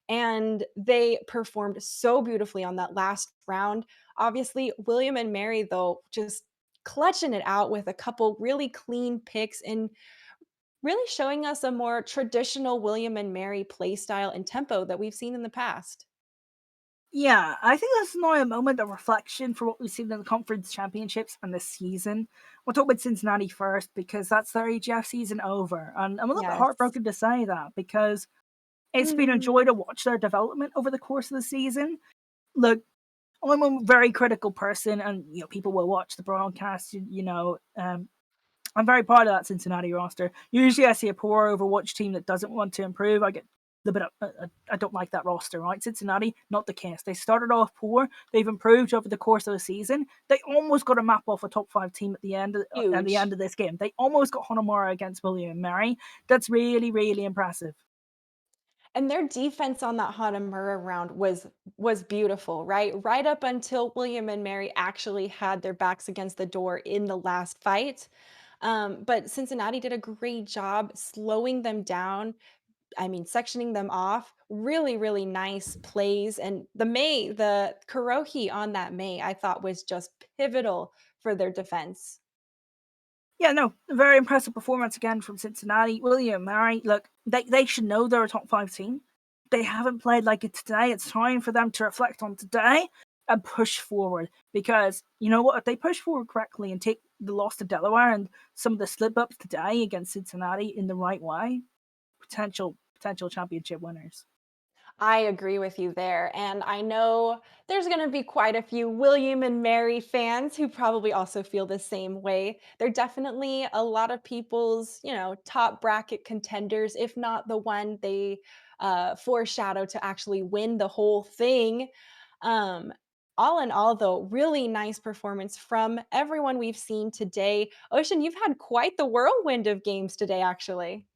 And they performed so beautifully on that last round. Obviously, William and Mary, though, just clutching it out with a couple really clean picks and really showing us a more traditional William and Mary play style and tempo that we've seen in the past. Yeah, I think that's now a moment of reflection for what we've seen in the conference championships and this season. We'll talk about Cincinnati first because that's their AGF season over. And I'm a little bit Yes. heartbroken to say that because it's been a joy Mm. to watch their development over the course of the season. Look, I'm a very critical person, and people will watch the broadcast. I'm very proud of that Cincinnati roster. Usually, I see a poor Overwatch team that doesn't want to improve. I get a bit of, I don't like that roster, right? Cincinnati, not the case. They started off poor. They've improved over the course of the season. They almost got a map off a top five team at the end Huge. of this game. They almost got Hanamura against William and Mary. That's really, really impressive. And their defense on that Hanamura round was beautiful, right? Right up until William and Mary actually had their backs against the door in the last fight. But Cincinnati did a great job slowing them down. I mean, sectioning them off. Really, really nice plays. And the Kurohi on that May, I thought was just pivotal for their defense. Yeah, no, very impressive performance again from Cincinnati. William Mary, look, they should know they're a top five team. They haven't played like it today. It's time for them to reflect on today and push forward because you know what? If they push forward correctly and take the loss to Delaware and some of the slip ups today against Cincinnati in the right way, potential championship winners. I agree with you there. And I know there's going to be quite a few William and Mary fans who probably also feel the same way. They're definitely a lot of people's, top bracket contenders, if not the one they foreshadow to actually win the whole thing. Um, all in all, though, really nice performance from everyone we've seen today. Ocean, you've had quite the whirlwind of games today, actually.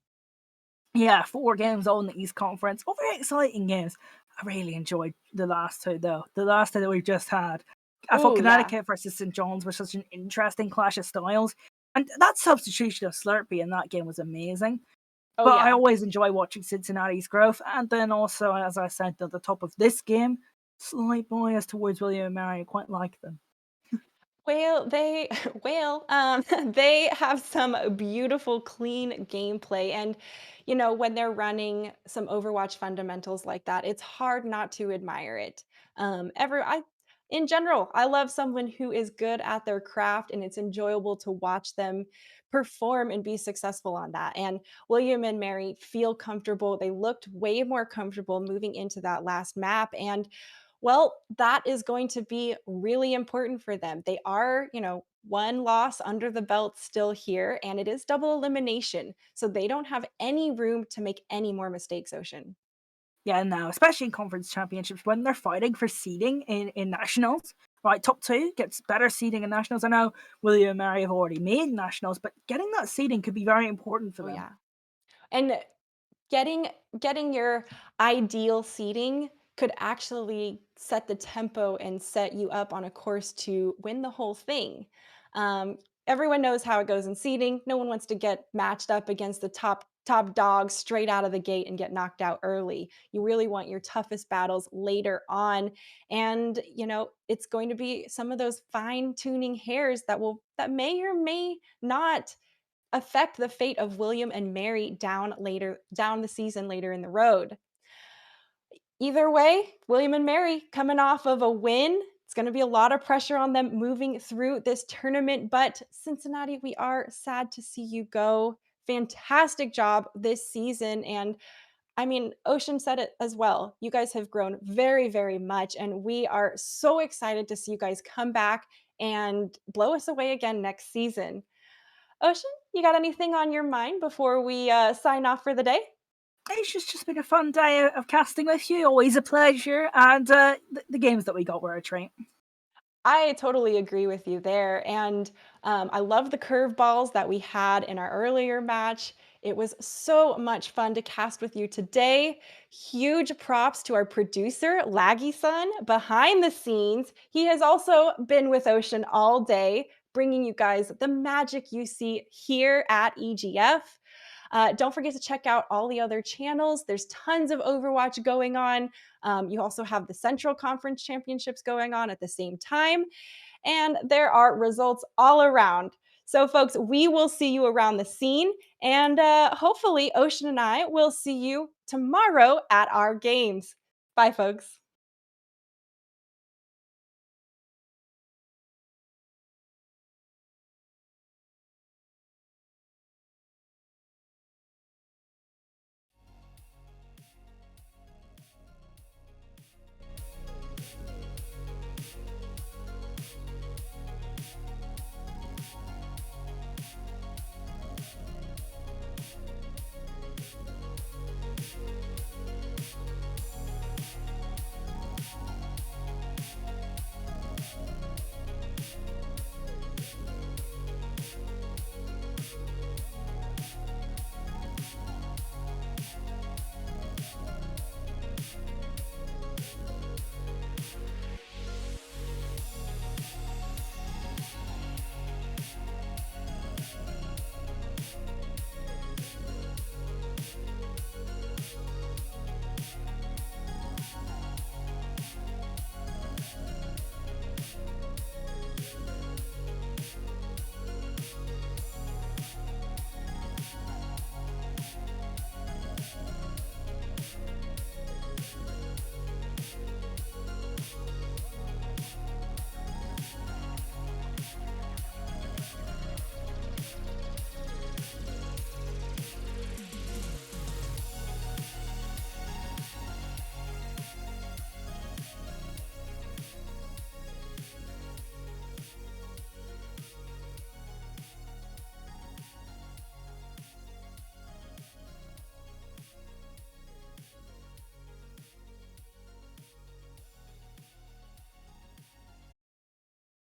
Yeah, 4 games all in the East Conference. All very exciting games. I really enjoyed the last two, though. The last two that we've just had. I thought Oh, yeah. Connecticut versus St. John's was such an interesting clash of styles. And that substitution of Slurpee in that game was amazing. Oh, But I yeah. always enjoy watching Cincinnati's growth. And then also, as I said, at the top of this game, slight bias towards William and Mary. I quite like them. Well, they they have some beautiful, clean gameplay, and when they're running some Overwatch fundamentals like that, it's hard not to admire it. In general, I love someone who is good at their craft, and it's enjoyable to watch them perform and be successful on that. And William and Mary feel comfortable. They looked way more comfortable moving into that last map, and well, that is going to be really important for them. They are, one loss under the belt still here, and it is double elimination. So they don't have any room to make any more mistakes, Ocean. Yeah, no, especially in conference championships when they're fighting for seeding in nationals. Right, top two gets better seeding in nationals. I know William and Mary have already made nationals, but getting that seeding could be very important for Oh, them. yeah. And getting getting your ideal seating could actually set the tempo and set you up on a course to win the whole thing. Um, Everyone knows how it goes in seating. No one wants to get matched up against the top dog straight out of the gate and get knocked out early. You really want your toughest battles later on, and it's going to be some of those fine tuning hairs that may or may not affect the fate of William and Mary down the season later in the road. Either way, William and Mary coming off of a win. It's going to be a lot of pressure on them moving through this tournament. But Cincinnati, we are sad to see you go. Fantastic job this season. And I mean, Ocean said it as well. You guys have grown very, very much. And we are so excited to see you guys come back and blow us away again next season. Ocean, you got anything on your mind before we sign off for the day? It's just been a fun day of casting with you. Always a pleasure. And the games that we got were a treat. I totally agree with you there. And I love the curveballs that we had in our earlier match. It was so much fun to cast with you today. Huge props to our producer, Laggy Sun, behind the scenes. He has also been with Ocean all day, bringing you guys the magic you see here at EGF. Don't forget to check out all the other channels. There's tons of Overwatch going on. You also have the Central Conference Championships going on at the same time. And there are results all around. So, folks, we will see you around the scene. And hopefully, Ocean and I will see you tomorrow at our games. Bye, folks.